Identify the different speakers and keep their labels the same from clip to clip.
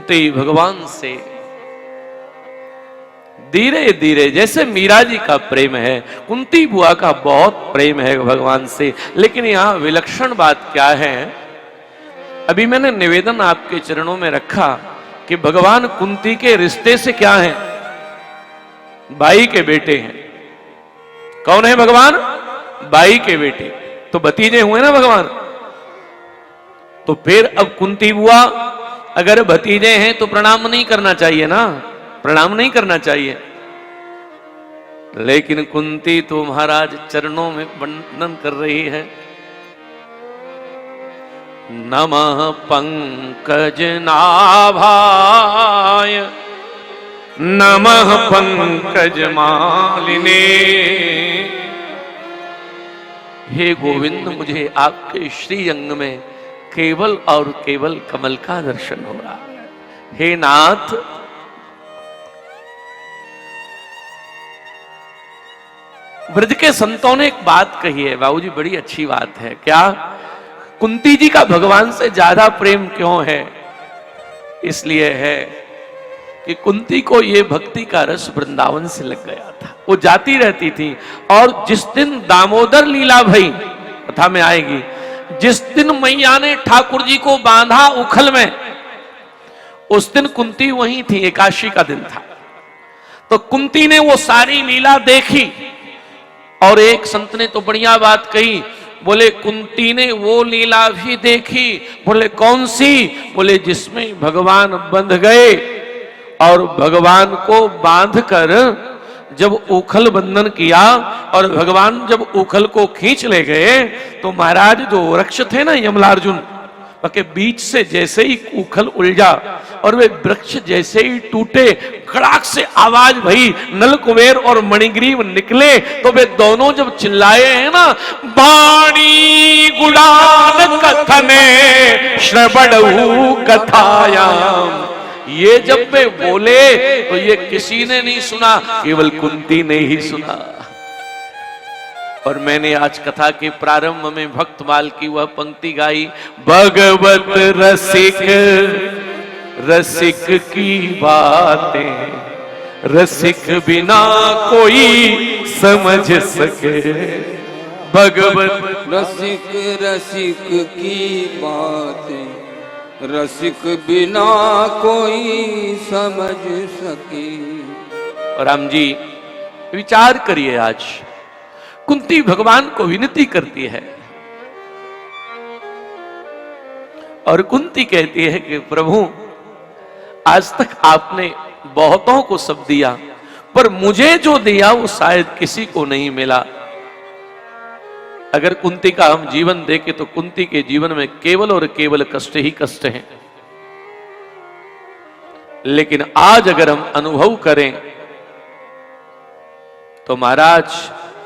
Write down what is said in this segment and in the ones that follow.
Speaker 1: कुंती भगवान से धीरे धीरे, जैसे मीरा जी का प्रेम है, कुंती बुआ का बहुत प्रेम है भगवान से। लेकिन यहां विलक्षण बात क्या है, अभी मैंने निवेदन आपके चरणों में रखा कि भगवान कुंती के रिश्ते से क्या हैं, भाई के बेटे हैं। कौन है भगवान? भाई के बेटे, तो भतीजे हुए ना भगवान। तो फिर अब कुंती बुआ अगर भतीजे हैं तो प्रणाम नहीं करना चाहिए ना, प्रणाम नहीं करना चाहिए। लेकिन कुंती तो महाराज चरणों में वंदन कर रही है। नमः पंकज नाभाय नमः पंकज मालिने। हे गोविंद, मुझे आपके श्री अंग में केवल और केवल कमल का दर्शन हो रहा है। हे नाथ, ब्रज के संतों ने एक बात कही है बाबूजी, बड़ी अच्छी बात है। क्या? कुंती जी का भगवान से ज्यादा प्रेम क्यों है? इसलिए है कि कुंती को ये भक्ति का रस वृंदावन से लग गया था। वो जाती रहती थी और जिस दिन दामोदर लीला भई, कथा में आएगी, जिस दिन मैया ने ठाकुर जी को बांधा उखल में, उस दिन कुंती वहीं थी, एकादशी का दिन था। तो कुंती ने वो सारी लीला देखी और एक संत ने तो बढ़िया बात कही, बोले कुंती ने वो लीला भी देखी। बोले कौन सी? बोले जिसमें भगवान बंध गए और भगवान को बांधकर जब उखल बंधन किया और भगवान जब उखल को खींच ले गए तो महाराज जो वृक्ष थे ना यमलार्जुन के बीच से जैसे ही उखल उलझा और वे वृक्ष जैसे ही टूटे, कड़ाक से आवाज भई, नल कुबेर और मणिग्रीव निकले। तो वे दोनों जब चिल्लाए हैं ना, बाणी गुणान कथने श्रवणहु कथायाम, ये जब वे बोले तो ये किसी ने नहीं सुना, केवल कुंती ने ही सुना। और मैंने आज कथा के प्रारंभ में भक्तमाल की वह पंक्ति गाई, भगवत रसिक रसिक की बातें रसिक बिना कोई समझ सके। भगवत
Speaker 2: रसिक रसिक की बातें रसिक बिना कोई समझ सके।
Speaker 1: राम जी विचार करिए, आज कुंती भगवान को विनती करती है और कुंती कहती है कि प्रभु, आज तक आपने बहुतों को सब दिया, पर मुझे जो दिया वो शायद किसी को नहीं मिला। अगर कुंती का हम जीवन देखें तो कुंती के जीवन में केवल और केवल कष्ट ही कष्ट हैं। लेकिन आज अगर हम अनुभव करें तो महाराज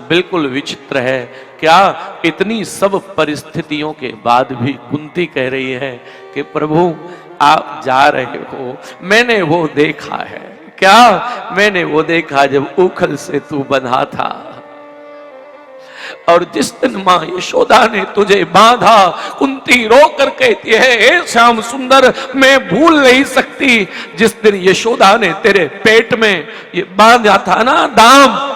Speaker 1: बिल्कुल विचित्र है। क्या? इतनी सब परिस्थितियों के बाद भी कुंती कह रही है कि प्रभु आप जा रहे हो, मैंने वो देखा है। क्या? मैंने वो देखा जब उखल से तू बंधा था और जिस दिन मां यशोदा ने तुझे बांधा, कुंती रो कर कहती है, हे श्याम सुंदर, मैं भूल नहीं सकती जिस दिन यशोदा ने तेरे पेट में ये बांधा था ना दाम,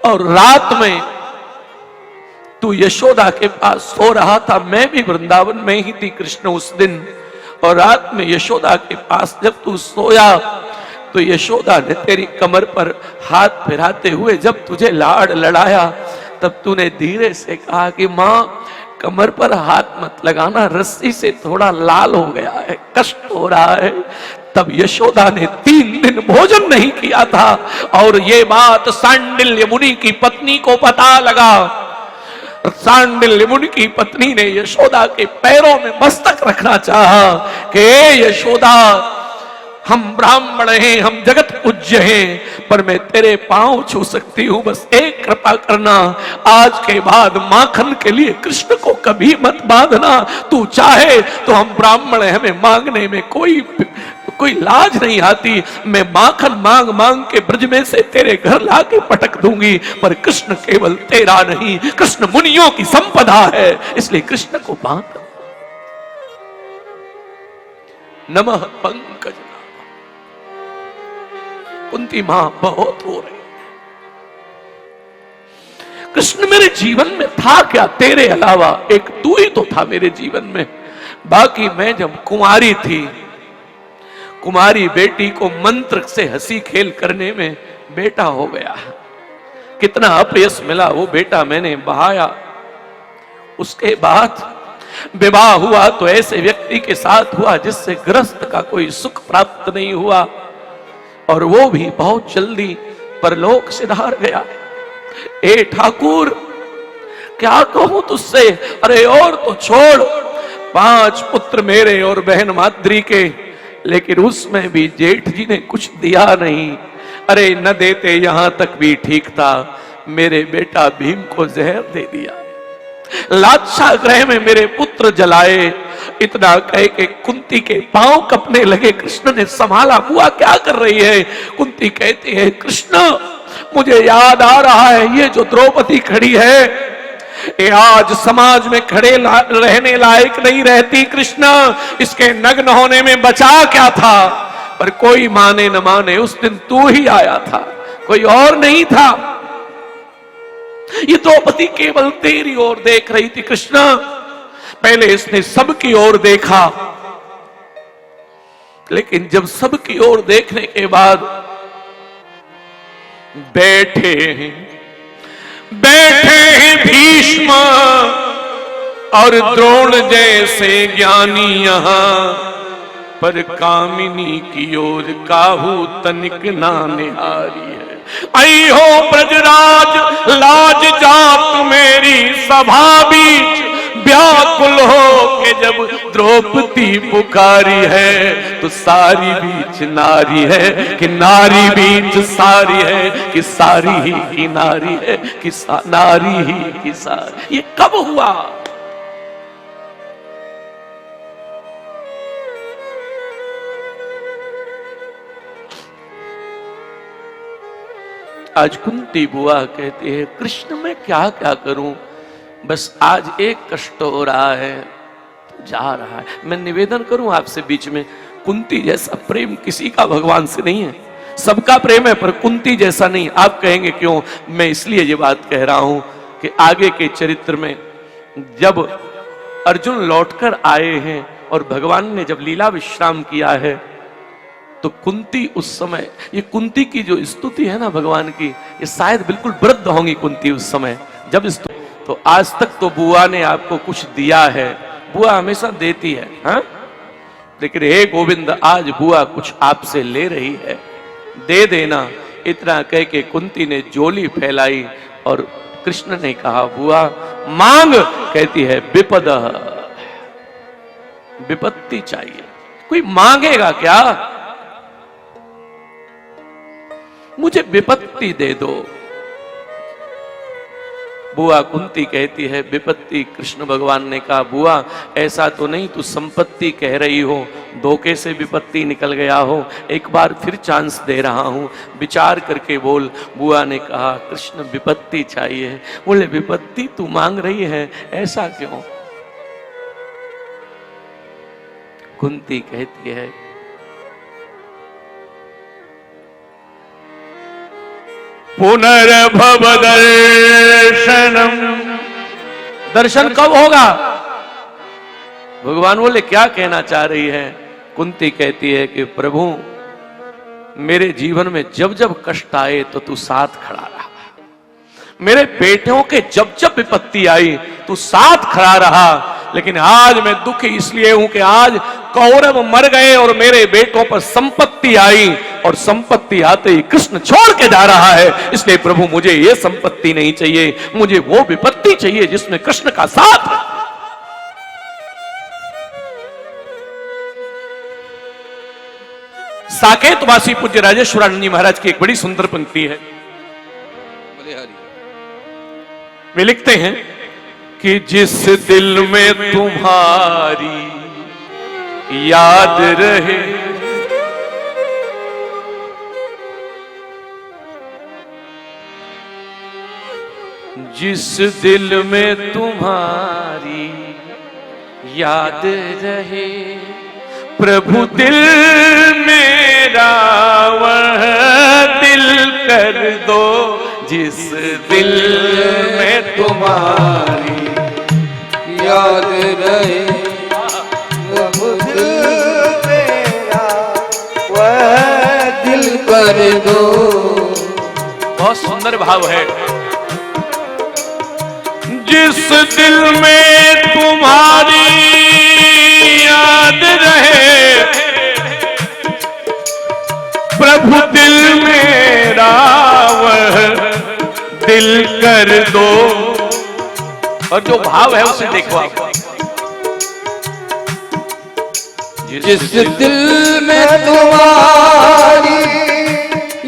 Speaker 1: और रात में तू यशोदा के पास सो रहा था। मैं भी वृंदावन में ही थी कृष्ण उस दिन, और रात में यशोदा के पास जब तू सोया तो यशोदा ने तेरी कमर पर हाथ फिराते हुए जब तुझे लाड़ लड़ाया, तब तूने धीरे से कहा कि मां कमर पर हाथ मत लगाना, रस्सी से थोड़ा लाल हो गया है, कष्ट हो रहा है। तब यशोदा ने 3 दिन भोजन नहीं किया था और ये बात सांडिल्य मुनि की पत्नी को पता लगा। सांडिल्य मुनि की पत्नी ने यशोदा के पैरों में मस्तक रखना चाहा कि यशोदा, हम ब्राह्मण हैं, हम जगत पूज्य हैं, पर मैं तेरे पांव छू सकती हूं, बस एक कृपा करना, आज के बाद माखन के लिए कृष्ण को कभी मत बांधना। तू चाहे तो हम ब्राह्मण हैं, हमें मांगने में कोई लाज नहीं आती। मैं माखन मांग मांग के ब्रज में से तेरे घर लाके पटक दूंगी, पर कृष्ण केवल तेरा नहीं, कृष्ण मुनियों की संपदा है, इसलिए कृष्ण को बांध। नमः पंकज नाभा। कुंती मां बहुत रो रही। कृष्ण मेरे जीवन में था क्या तेरे अलावा? एक तू ही तो था मेरे जीवन में। बाकी मैं जब कुंवारी थी, कुमारी बेटी को मंत्र से हंसी खेल करने में बेटा हो गया। कितना अपयश मिला, वो बेटा मैंने बहाया। उसके बाद विवाह हुआ तो ऐसे व्यक्ति के साथ हुआ जिससे गृहस्थ का कोई सुख प्राप्त नहीं हुआ, और वो भी बहुत जल्दी परलोक सिधार गया। ए ठाकुर, क्या कहूं तुझसे? अरे और तो छोड़, 5 पुत्र मेरे और बहन माद्री के, लेकिन उसमें भी जेठ जी ने कुछ दिया नहीं। अरे न देते यहां तक भी ठीक था, मेरे बेटा भीम को जहर दे दिया। लाक्षा गृह में मेरे पुत्र जलाए। इतना कह के कुंती के पांव कपने लगे। कृष्ण ने संभाला, बुआ क्या कर रही है? कुंती कहती है, कृष्ण मुझे याद आ रहा है, ये जो द्रौपदी खड़ी है, ये आज समाज में खड़े रहने लायक नहीं रहती। कृष्ण, इसके नग्न होने में बचा क्या था? पर कोई माने न माने, उस दिन तू ही आया था, कोई और नहीं था। ये द्रौपदी केवल तेरी ओर देख रही थी कृष्ण। पहले इसने सबकी ओर देखा, लेकिन जब सबकी ओर देखने के बाद बैठे हैं भीष्म और द्रोण जैसे ज्ञानी यहां, पर कामिनी की ओर काहू तनिक ना निहारी है। आई हो ब्रजराज, लाज जात मेरी सभा बीच, व्याकुल हो के जब द्रौपदी पुकारी है, तो सारी बीच नारी है कि नारी बीच सारी है, कि सारी ही की नारी है कि नारी ही की सारी। ये कब हुआ? आज कुंती बुआ कहती है, कृष्ण मैं क्या क्या करूं, बस आज एक कष्ट हो रहा है, जा रहा है। मैं निवेदन करूं आपसे बीच में, कुंती जैसा प्रेम किसी का भगवान से नहीं है। सबका प्रेम है पर कुंती जैसा नहीं। आप कहेंगे क्यों? मैं इसलिए ये बात कह रहा हूं कि आगे के चरित्र में जब अर्जुन लौटकर आए हैं और भगवान ने जब लीला विश्राम किया है, तो कुंती उस समय, ये कुंती की जो स्तुति है ना भगवान की, ये शायद बिल्कुल वृद्ध होंगी कुंती उस समय जब तो आज तक तो बुआ ने आपको कुछ दिया है, बुआ हमेशा देती है, हाँ? लेकिन हे गोविंद, आज बुआ कुछ आपसे ले रही है, दे देना। इतना कह के कुंती ने झोली फैलाई और कृष्ण ने कहा, बुआ मांग। कहती है, विपद, विपत्ति चाहिए। कोई मांगेगा क्या? मुझे विपत्ति दे दो। बुआ कुंती कहती है, विपत्ति? कृष्ण भगवान ने कहा, बुआ ऐसा तो नहीं तू संपत्ति कह रही हो, धोखे से विपत्ति निकल गया हो, एक बार फिर चांस दे रहा हूं, विचार करके बोल। बुआ ने कहा, कृष्ण विपत्ति चाहिए। बोले, विपत्ति तू मांग रही है, ऐसा क्यों? कुंती कहती है, पुनर्भव दर्शनम। दर्शन कब होगा? भगवान बोले, क्या कहना चाह रही है? कुंती कहती है कि प्रभु मेरे जीवन में जब जब कष्ट आए तो तू साथ खड़ा रहा, मेरे बेटों के जब जब विपत्ति आई तू साथ खड़ा रहा, लेकिन आज मैं दुखी इसलिए हूं कि आज कौरव मर गए और मेरे बेटों पर संपत्ति आई, और संपत्ति आते ही कृष्ण छोड़ के जा रहा है। इसलिए प्रभु मुझे ये संपत्ति नहीं चाहिए, मुझे वो विपत्ति चाहिए जिसमें कृष्ण का साथ है। साकेतवासी पूज्य राजेश्वरानंद जी महाराज की एक बड़ी सुंदर पंक्ति है। वे लिखते हैं कि जिस दिल में तुम्हारी याद रहे, जिस दिल में तुम्हारी याद रहे, प्रभु दिल मेरा वह दिल कर दो जिस दिल में तुम्हारी
Speaker 2: याद रहे। प्रभु दिल मेरा वह दिल कर दो।
Speaker 1: बहुत सुंदर भाव है। जिस दिल में तुम्हारी याद रहे, प्रभु दिल मेरा वह दिल कर दो। और जो भाव है उसे देखो आप।
Speaker 2: जिस दिल में तुम्हारी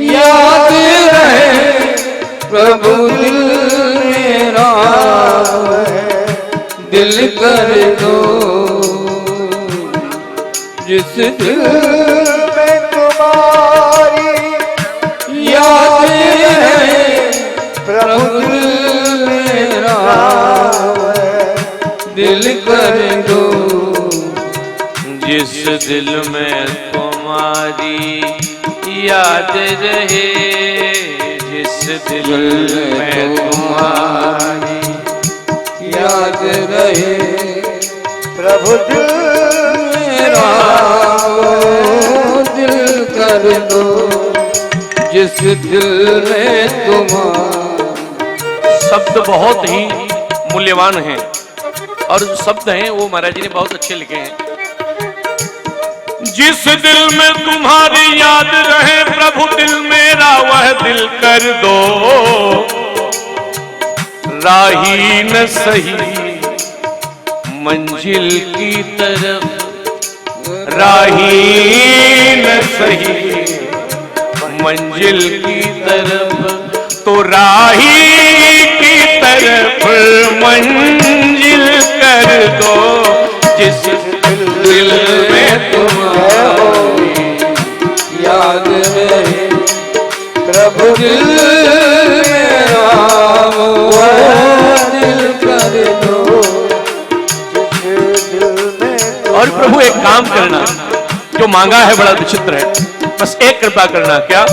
Speaker 2: याद रहे, प्रभु दिल मेरा दिल कर दो। जिस दिल में तुम्हारी याद रहे, प्रभु दिल मेरा दिल कर दो।
Speaker 1: जिस दिल में तुम्हारी याद रहे, जिस दिल में तुम्हारी
Speaker 2: याद रहे, प्रभु दिल मेरा दिल कर दो। जिस दिल में तुम्हारा।
Speaker 1: शब्द बहुत ही मूल्यवान हैं और जो शब्द हैं वो महाराज जी ने बहुत अच्छे लिखे हैं। जिस दिल में तुम्हारी याद रहे, प्रभु दिल मेरा वह दिल कर दो। राही न सही मंजिल की तरफ, राही न सही मंजिल की तरफ, तो राही की तरफ मंजिल कर दो। जिस दिल में तुम्हारी
Speaker 2: याद रहे, प्रभु दिल मेरा वह दिल कर दो। जिस दिल में।
Speaker 1: और प्रभु एक काम करना, जो मांगा है बड़ा विचित्र है, बस एक कृपा करना। क्या?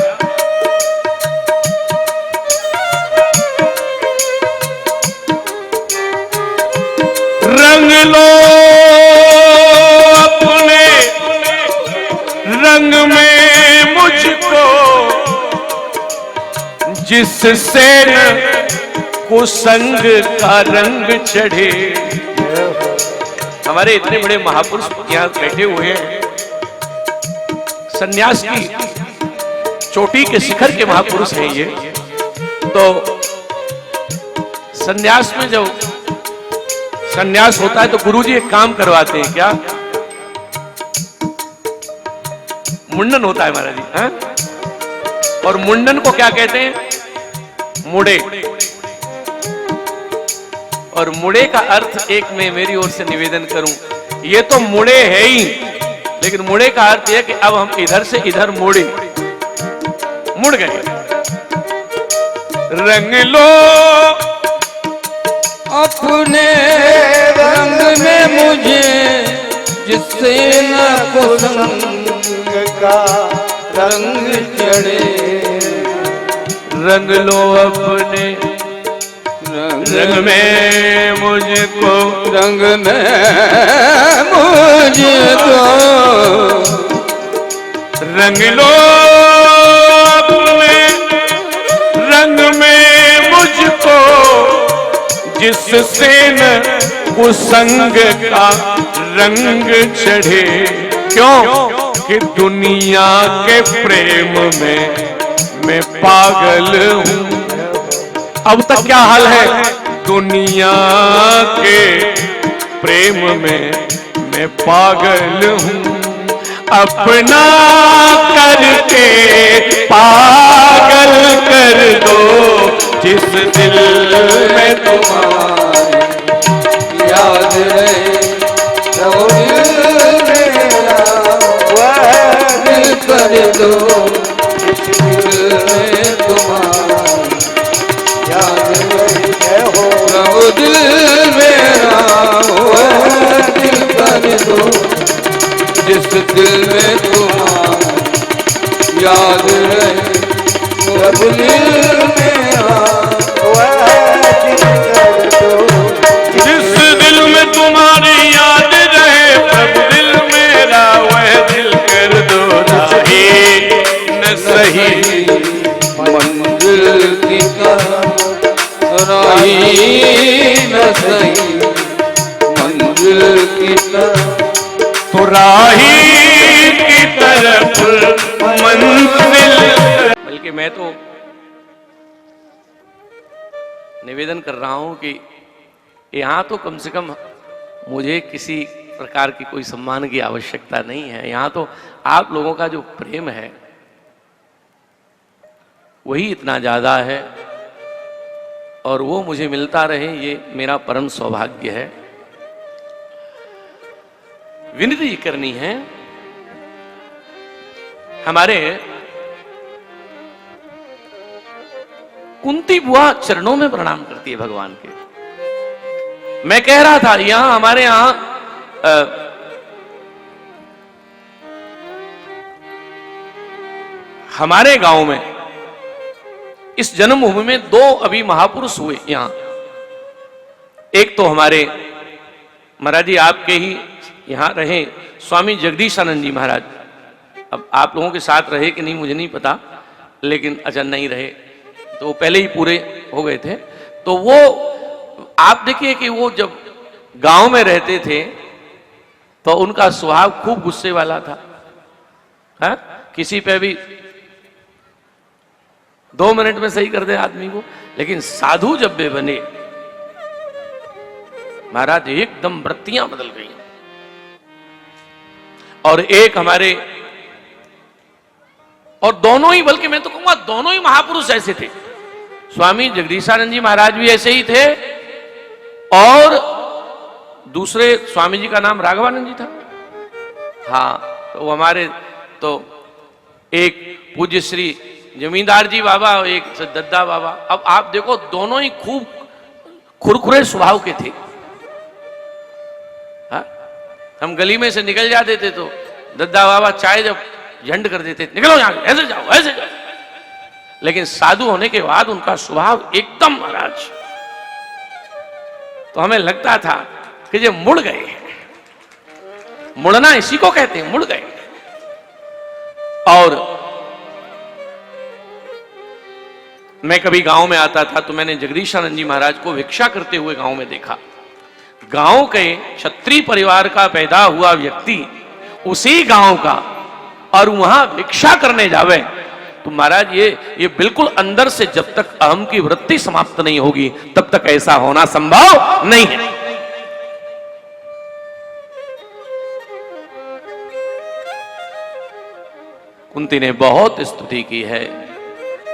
Speaker 1: रंग लो अपने रंग में मुझको, जिससे न कुसंग का रंग चढ़े। हमारे इतने बड़े महापुरुष यहाँ बैठे हुए हैं, सन्यास की चोटी के शिखर के महापुरुष हैं ये। तो सन्यास में जब सन्यास होता है तो गुरुजी एक काम करवाते हैं। क्या? मुंडन होता है महाराज जी, हाँ? और मुंडन को क्या कहते हैं? मुड़े। और मुड़े का अर्थ एक मैं मेरी ओर से निवेदन करूं, ये तो मुड़े है ही, लेकिन मुड़े का अर्थ यह कि अब हम इधर से इधर मुड़ गए। रंग लो
Speaker 2: अपने रंग में मुझे, जिससे न कुसंग का रंग चढ़े।
Speaker 1: रंग लो अपने रंग में मुझको,
Speaker 2: रंग में मुझको।
Speaker 1: रंग लो अपने रंग में मुझको, जिससे न कुसंग का रंग चढ़े। क्यों? कि दुनिया के प्रेम में मैं पागल हूँ। अब तक क्या हाल है? दुनिया के प्रेम में मैं पागल हूँ। अपना करके पागल कर दो, जिस दिल में
Speaker 2: तुम्हारी याद रहे, प्रभु दिल मेरा वह दिल कर दो। जिस दिल में तुम्हारी याद रहे हो, प्रभु दिल मेरा वह दिल कर दो। जिस राही न सही मंजिल की तरफ,
Speaker 1: तो राही की तरफ मंजिल। बल्कि मैं तो निवेदन कर रहा हूं कि यहां तो कम से कम मुझे किसी प्रकार की कोई सम्मान की आवश्यकता नहीं है। यहां तो आप लोगों का जो प्रेम है वही इतना ज्यादा है, और वो मुझे मिलता रहे, ये मेरा परम सौभाग्य है। विनती करनी है, हमारे कुंती बुआ चरणों में प्रणाम करती है भगवान के। मैं कह रहा था यहां हमारे यहां हमारे गांव में इस जन्मभूमि में दो अभी महापुरुष हुए यहां। एक तो हमारे महाराज जी आपके ही यहां रहे स्वामी जगदीशानंद जी महाराज। अब आप लोगों के साथ रहे कि नहीं मुझे नहीं पता, लेकिन अच्छा नहीं रहे तो वो पहले ही पूरे हो गए थे। तो वो आप देखिए कि वो जब गांव में रहते थे तो उनका स्वभाव खूब गुस्से वाला था। हा? किसी पे भी 2 मिनट में सही कर दे आदमी को। लेकिन साधु जब वे बने महाराज एकदम वृत्तियां बदल गई। और एक हमारे, और दोनों ही, बल्कि मैं तो कहूंगा दोनों ही महापुरुष ऐसे थे। स्वामी जगदीशानंद जी महाराज भी ऐसे ही थे, और दूसरे स्वामी जी का नाम राघवानंद जी था। हाँ, तो हमारे तो एक पूज्य श्री जमींदार जी बाबा, एक दद्दा बाबा। अब आप देखो दोनों ही खूब खुरखुरे स्वभाव के थे। हा? हम गली में से निकल जाते थे तो दद्दा बाबा चाय जब झंड कर देते, निकलो यहां, ऐसे जाओ ऐसे जाओ। लेकिन साधु होने के बाद उनका स्वभाव एकदम महाराज, तो हमें लगता था कि ये मुड़ गए। मुड़ना इसी को कहते हैं, मुड़ गए। और मैं कभी गांव में आता था तो मैंने जगदीशानंद जी महाराज को भिक्षा करते हुए गांव में देखा। गांव के क्षत्रिय परिवार का पैदा हुआ व्यक्ति उसी गांव का, और वहां भिक्षा करने जावे तो महाराज ये बिल्कुल अंदर से जब तक अहम की वृत्ति समाप्त नहीं होगी तब तक ऐसा होना संभव नहीं है। कुंती ने बहुत स्तुति की है,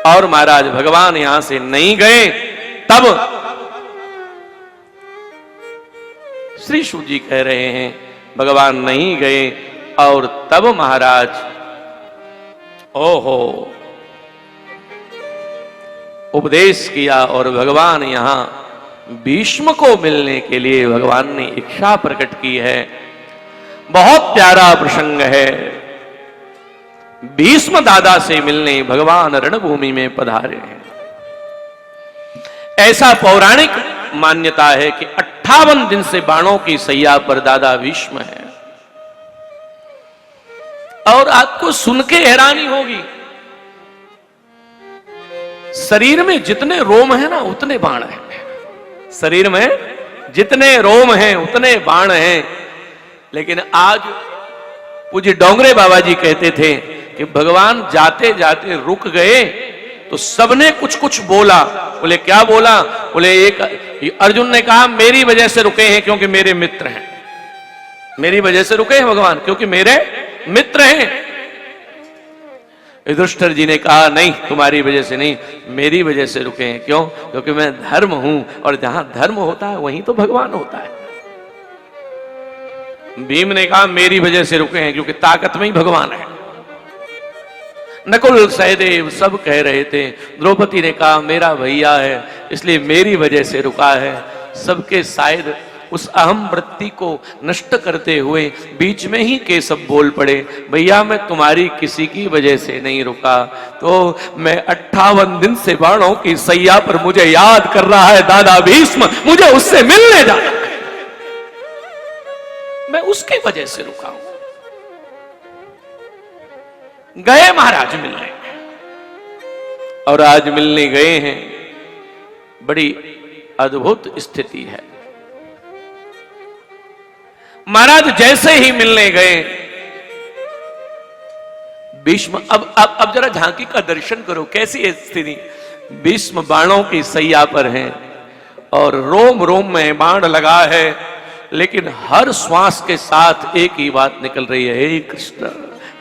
Speaker 1: और महाराज भगवान यहां से नहीं गए तब श्री शुभ जी कह रहे हैं भगवान नहीं गए, और तब महाराज ओहो उपदेश किया, और भगवान यहां भीष्म को मिलने के लिए भगवान ने इच्छा प्रकट की है। बहुत प्यारा प्रसंग है। भीष्म दादा से मिलने भगवान रणभूमि में पधारे हैं। ऐसा पौराणिक मान्यता है कि 58 दिन से बाणों की सैया पर दादा भीष्म है। और आपको सुन के हैरानी होगी, शरीर में जितने रोम है ना उतने बाण हैं। शरीर में जितने रोम हैं उतने बाण हैं। लेकिन आज पूज्य डोंगरे बाबा जी कहते थे कि भगवान जाते जाते रुक गए तो सबने कुछ कुछ बोला। बोले क्या बोला? बोले एक अर्जुन ने कहा मेरी वजह से रुके हैं क्योंकि मेरे मित्र हैं। मेरी वजह से रुके हैं भगवान क्योंकि मेरे मित्र हैं। युधिष्ठिर जी ने कहा नहीं तुम्हारी वजह से नहीं, मेरी वजह से रुके हैं। क्यों? क्योंकि मैं धर्म हूं, और जहां धर्म होता है वहीं तो भगवान होता है। भीम ने कहा मेरी वजह से रुके हैं क्योंकि ताकत में ही भगवान है। नकुल सहदेव सब कह रहे थे। द्रौपदी ने कहा मेरा भैया है इसलिए मेरी वजह से रुका है। सबके शायद उस अहम वृत्ति को नष्ट करते हुए बीच में ही केशव बोल पड़े भैया मैं तुम्हारी किसी की वजह से नहीं रुका, तो मैं 58 दिन से बाणों की सैया पर मुझे याद कर रहा है दादा भीष्म, मुझे उससे मिलने जाना है, मैं उसकी वजह से रुका हूं। गए महाराज मिलने, और आज मिलने गए हैं। बड़ी अद्भुत स्थिति है। महाराज जैसे ही मिलने गए, भीष्म अब जरा झांकी का दर्शन करो, कैसी है स्थिति। भीष्म बाणों की सैया पर हैं और रोम रोम में बाण लगा है, लेकिन हर श्वास के साथ एक ही बात निकल रही है, हे कृष्ण,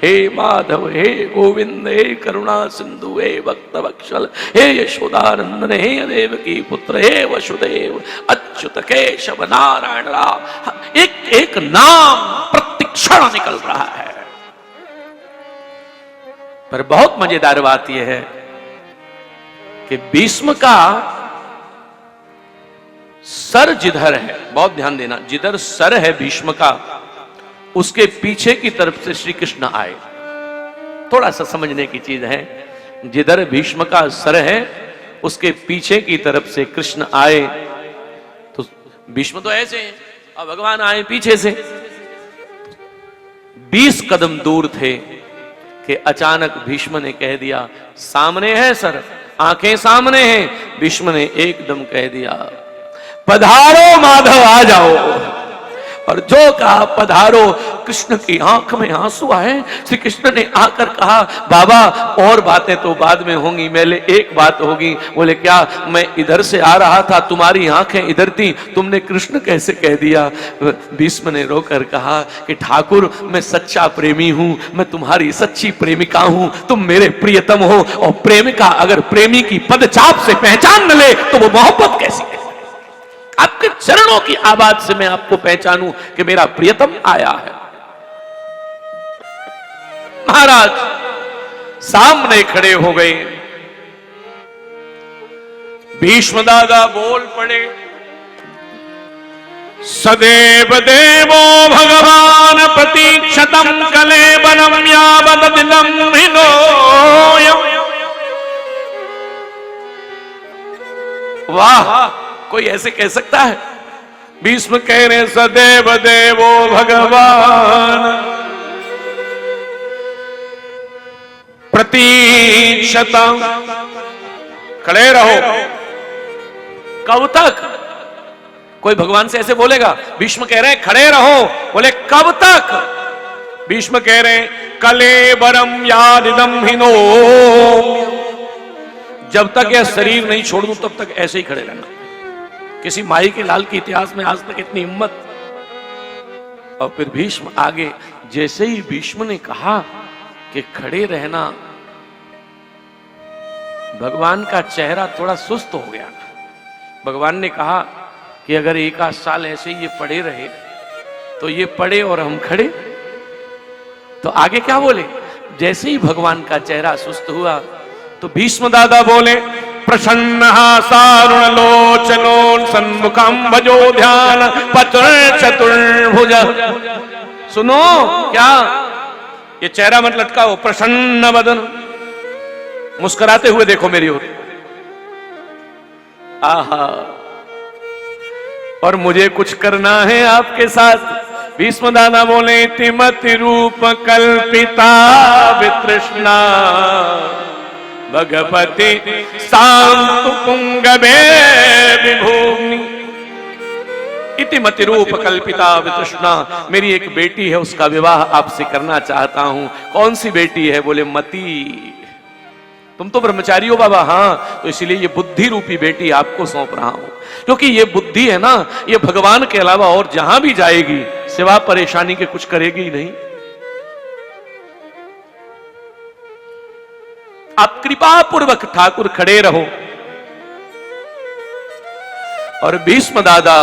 Speaker 1: हे माधव, हे गोविंद, हे करुणा सिंधु, हे भक्त वत्सल, हे यशोदानंदन, हे देवकी पुत्र, हे वसुदेव, अच्युत केशव नारायण राम, एक एक नाम प्रतिक्षण निकल रहा है। पर बहुत मजेदार बात यह है कि भीष्म का सर जिधर है, बहुत ध्यान देना, जिधर सर है भीष्म का, उसके पीछे की तरफ से श्री कृष्ण आए। थोड़ा सा समझने की चीज है, जिधर भीष्म का सर है उसके पीछे की तरफ से कृष्ण आए। तो भीष्म तो ऐसे हैं और भगवान आए पीछे से। 20 कदम दूर थे कि अचानक भीष्म ने कह दिया, सामने है सर, आंखें सामने हैं। भीष्म ने एकदम कह दिया, पधारो माधव, आ जाओ। और जो कहा पधारो, कृष्ण की आंख में आंसू आए। श्री कृष्ण ने आकर कहा, बाबा और बातें तो बाद में होंगी, पहले एक बात होगी। बोले क्या? मैं इधर से आ रहा था, तुम्हारी आंखें इधर थी, तुमने कृष्ण कैसे कह दिया? भीष्म ने रोकर कहा कि ठाकुर, मैं सच्चा प्रेमी हूं, मैं तुम्हारी सच्ची प्रेमिका हूं, तुम मेरे प्रियतम हो, और प्रेमिका अगर प्रेमी की पदचाप से पहचान न ले तो वो मोहब्बत कैसी है? आपके चरणों की आवाज से मैं आपको पहचानूं कि मेरा प्रियतम आया है। महाराज सामने खड़े हो गए। भीष्म दादा बोल पड़े, सदैव देवो भगवान प्रतीक्षतम कलेबरम यावद दिनं विनोयम्। वाह, कोई ऐसे कह सकता है? भीष्म कह रहे, सदैव देवो भगवान प्रतीक्षतम, खड़े रहो। कब तक? कोई भगवान से ऐसे बोलेगा? भीष्म कह रहे हैं खड़े रहो। बोले कब तक? भीष्म कह रहे हैं कलेबरम यादिदम हिनो, जब तक यह शरीर नहीं छोड़ दूं तब तक ऐसे ही खड़े रहना। किसी माई के लाल के इतिहास में आज तक इतनी हिम्मत। और फिर भीष्म आगे, जैसे ही भीष्म ने कहा कि खड़े रहना, भगवान का चेहरा थोड़ा सुस्त हो गया। भगवान ने कहा कि अगर 1 आध साल ऐसे ही ये पड़े रहे तो ये पड़े और हम खड़े। तो आगे क्या बोले? जैसे ही भगवान का चेहरा सुस्त हुआ तो भीष्म दादा बोले, प्रसन्न सारुण लोचनोन सन्मुखम भजो ध्यान पचुर चतुर्भुज। सुनो, क्या ये चेहरा मत लटकाओ, प्रसन्न बदन, मुस्कुराते हुए देखो मेरी ओर। आहा, और मुझे कुछ करना है आपके साथ। भीष्म दादा बोले, तिमति रूप कल्पिता वितृष्णा भगवती शांतु पुंगवे विभूमि। इतिमति रूप कल्पिता वितृष्णा, मेरी एक बेटी है, उसका विवाह आपसे करना चाहता हूं। कौन सी बेटी है? बोले मति। तुम तो ब्रह्मचारी हो बाबा। हाँ, तो इसलिए ये बुद्धि रूपी बेटी आपको सौंप रहा हूं, क्योंकि ये बुद्धि है ना, ये भगवान के अलावा और जहां भी जाएगी सिवा परेशानी के कुछ करेगी ही नहीं। आप कृपा पूर्वक ठाकुर खड़े रहो। और भीष्म दादा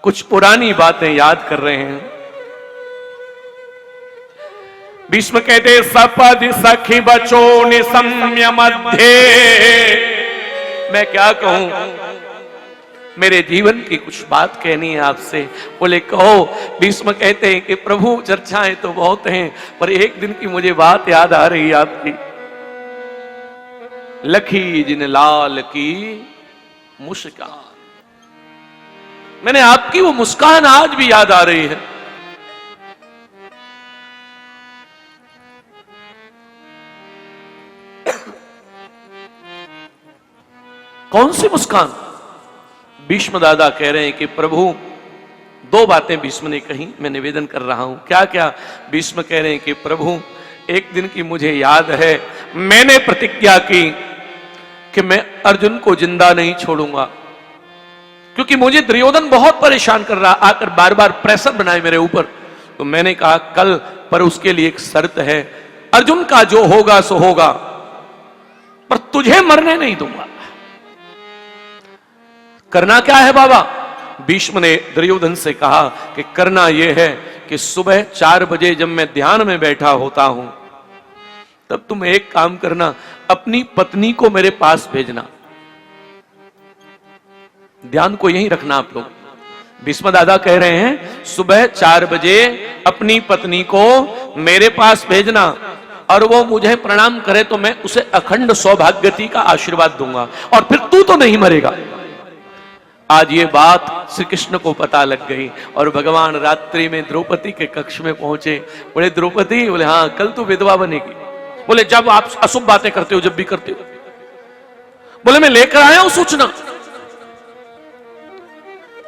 Speaker 1: कुछ पुरानी बातें याद कर रहे हैं। भीष्म कहते, सपदि सखी बचो निसम्य मध्य। मैं क्या कहूं, मेरे जीवन की कुछ बात कहनी है आपसे। बोले कहो। भीष्म कहते हैं कि प्रभु चर्चाएं तो बहुत हैं, पर एक दिन की मुझे बात याद आ रही है आपकी। लखी जिन लाल की मुस्कान, मैंने आपकी वो मुस्कान आज भी याद आ रही है। कौन सी मुस्कान? भीष्म दादा कह रहे हैं कि प्रभु, दो बातें भीष्म ने कही, मैं निवेदन कर रहा हूं। क्या क्या? भीष्म कह रहे हैं कि प्रभु, एक दिन की मुझे याद है, मैंने प्रतिज्ञा की कि मैं अर्जुन को जिंदा नहीं छोड़ूंगा, क्योंकि मुझे दुर्योधन बहुत परेशान कर रहा, आकर बार बार प्रेशर बनाए मेरे ऊपर। तो मैंने कहा कल, पर उसके लिए एक शर्त है, अर्जुन का जो होगा सो होगा, पर तुझे मरने नहीं दूंगा। करना क्या है बाबा? भीष्म ने दुर्योधन से कहा कि करना यह है कि सुबह 4 बजे जब मैं ध्यान में बैठा होता हूं, तब तुम एक काम करना, अपनी पत्नी को मेरे पास भेजना। ध्यान को यहीं रखना आप लोग। भीष्म दादा कह रहे हैं सुबह 4 बजे अपनी पत्नी को मेरे पास भेजना, और वो मुझे प्रणाम करे तो मैं उसे अखंड सौभाग्यवती का आशीर्वाद दूंगा, और फिर तू तो नहीं मरेगा। आज ये बात श्री कृष्ण को पता लग गई, और भगवान रात्रि में द्रौपदी के कक्ष में पहुंचे। बोले द्रौपदी, बोले हाँ, कल तू विधवा बनेगी। बोले जब आप अशुभ बातें करते हो, जब भी करते हो। बोले मैं लेकर आया हूं सूचना।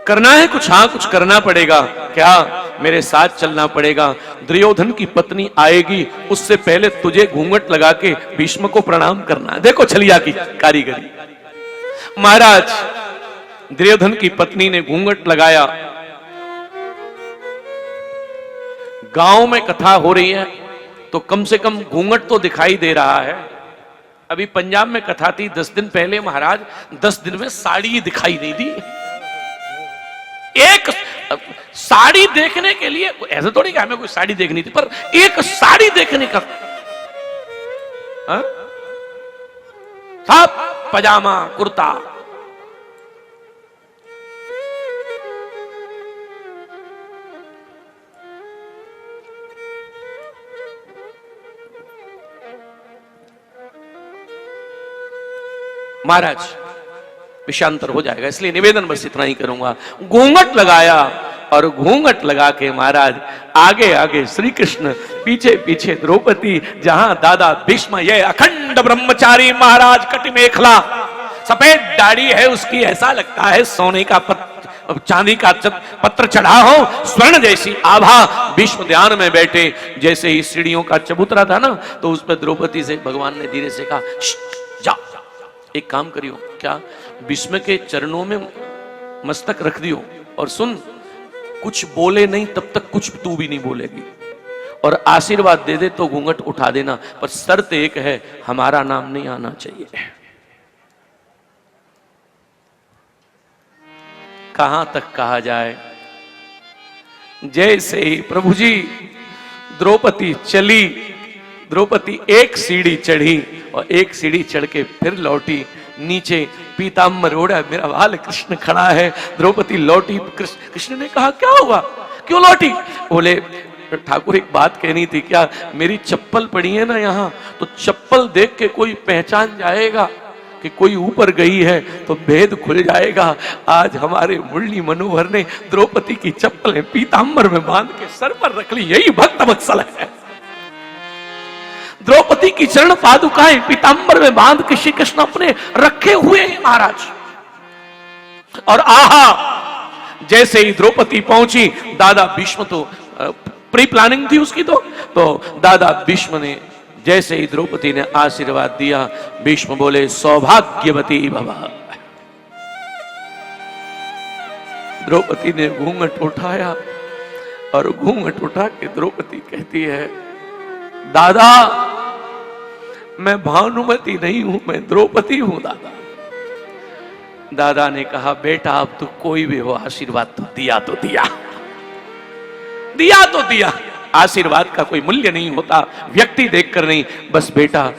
Speaker 1: करना है कुछ? हाँ, कुछ करना पड़ेगा। क्या? मेरे साथ चलना पड़ेगा। दुर्योधन की पत्नी आएगी, उससे पहले तुझे घूंघट लगा के भीष्म को प्रणाम करना है। देखो छलिया की कारीगरी। महाराज, दुर्योधन की पत्नी ने घूंघट लगाया। गांव में कथा हो रही है तो कम से कम घूंघट तो दिखाई दे रहा है। अभी पंजाब में कथा थी 10 दिन पहले, महाराज 10 दिन में साड़ी दिखाई नहीं दी। एक साड़ी देखने के लिए, ऐसा थोड़ी कि हमें कोई साड़ी देखनी थी, पर एक साड़ी देखने का सब पजामा कुर्ता। महाराज विषयांतर हो जाएगा, इसलिए निवेदन बस इतना ही करूंगा। घूंघट लगाया, और घूंघट लगा के महाराज आगे आगे श्री कृष्ण, पीछे पीछे द्रौपदी। जहां दादा भीष्म, ये अखंड ब्रह्मचारी महाराज, कटी मेखला, सफेद दाढ़ी है उसकी, ऐसा लगता है सोने का चांदी का पत्र चढ़ा हो, स्वर्ण जैसी आभा। भीष्म ध्यान में बैठे। जैसे ही सीढ़ियों का चबूतरा था ना, तो उस पर द्रौपदी से भगवान ने धीरे से कहा, जाओ एक काम करियो। क्या? भीष्म के चरणों में मस्तक रख दियो, और सुन, कुछ बोले नहीं तब तक कुछ तू भी नहीं बोलेगी, और आशीर्वाद दे दे तो घूंघट उठा देना, पर शर्त एक है, हमारा नाम नहीं आना चाहिए। कहां तक कहा जाए? जैसे ही प्रभु जी द्रौपदी चली, द्रौपदी एक सीढ़ी चढ़ी और एक सीढ़ी चढ़ के फिर लौटी। नीचे पीताम्बर ओढ़ा मेरा बाल कृष्ण खड़ा है। द्रौपदी लौटी, कृष्ण ने कहा क्या हुआ, क्यों लौटी? बोले ठाकुर एक बात कहनी थी। क्या? मेरी चप्पल पड़ी है ना यहाँ, तो चप्पल देख के कोई पहचान जाएगा कि कोई ऊपर गई है, तो भेद खुल जाएगा। आज हमारे मुरली मनोहर ने द्रौपदी की चप्पलें पीताम्बर में बांध के सर पर रख ली। यही भक्त वत्सल है। द्रौपदी की चरण पादुकाएं पीताम्बर में बांध के श्री कृष्ण अपने रखे हुए हैं महाराज। और आहा, जैसे ही द्रौपदी पहुंची, दादा भीष्म तो प्री प्लानिंग थी उसकी, तो दादा भीष्म ने जैसे ही द्रौपदी ने आशीर्वाद दिया, भीष्म बोले सौभाग्यवती भव। द्रौपदी ने घूंघट उठाया, और घूंघट उठा के द्रौपदी कहती है, दादा मैं भानुमति नहीं हूं, मैं द्रौपदी हूं दादा। दादा ने कहा, बेटा अब तू कोई भी हो, आशीर्वाद तो दिया तो दिया, दिया तो दिया। आशीर्वाद का कोई मूल्य नहीं होता, व्यक्ति देखकर नहीं। बस बेटा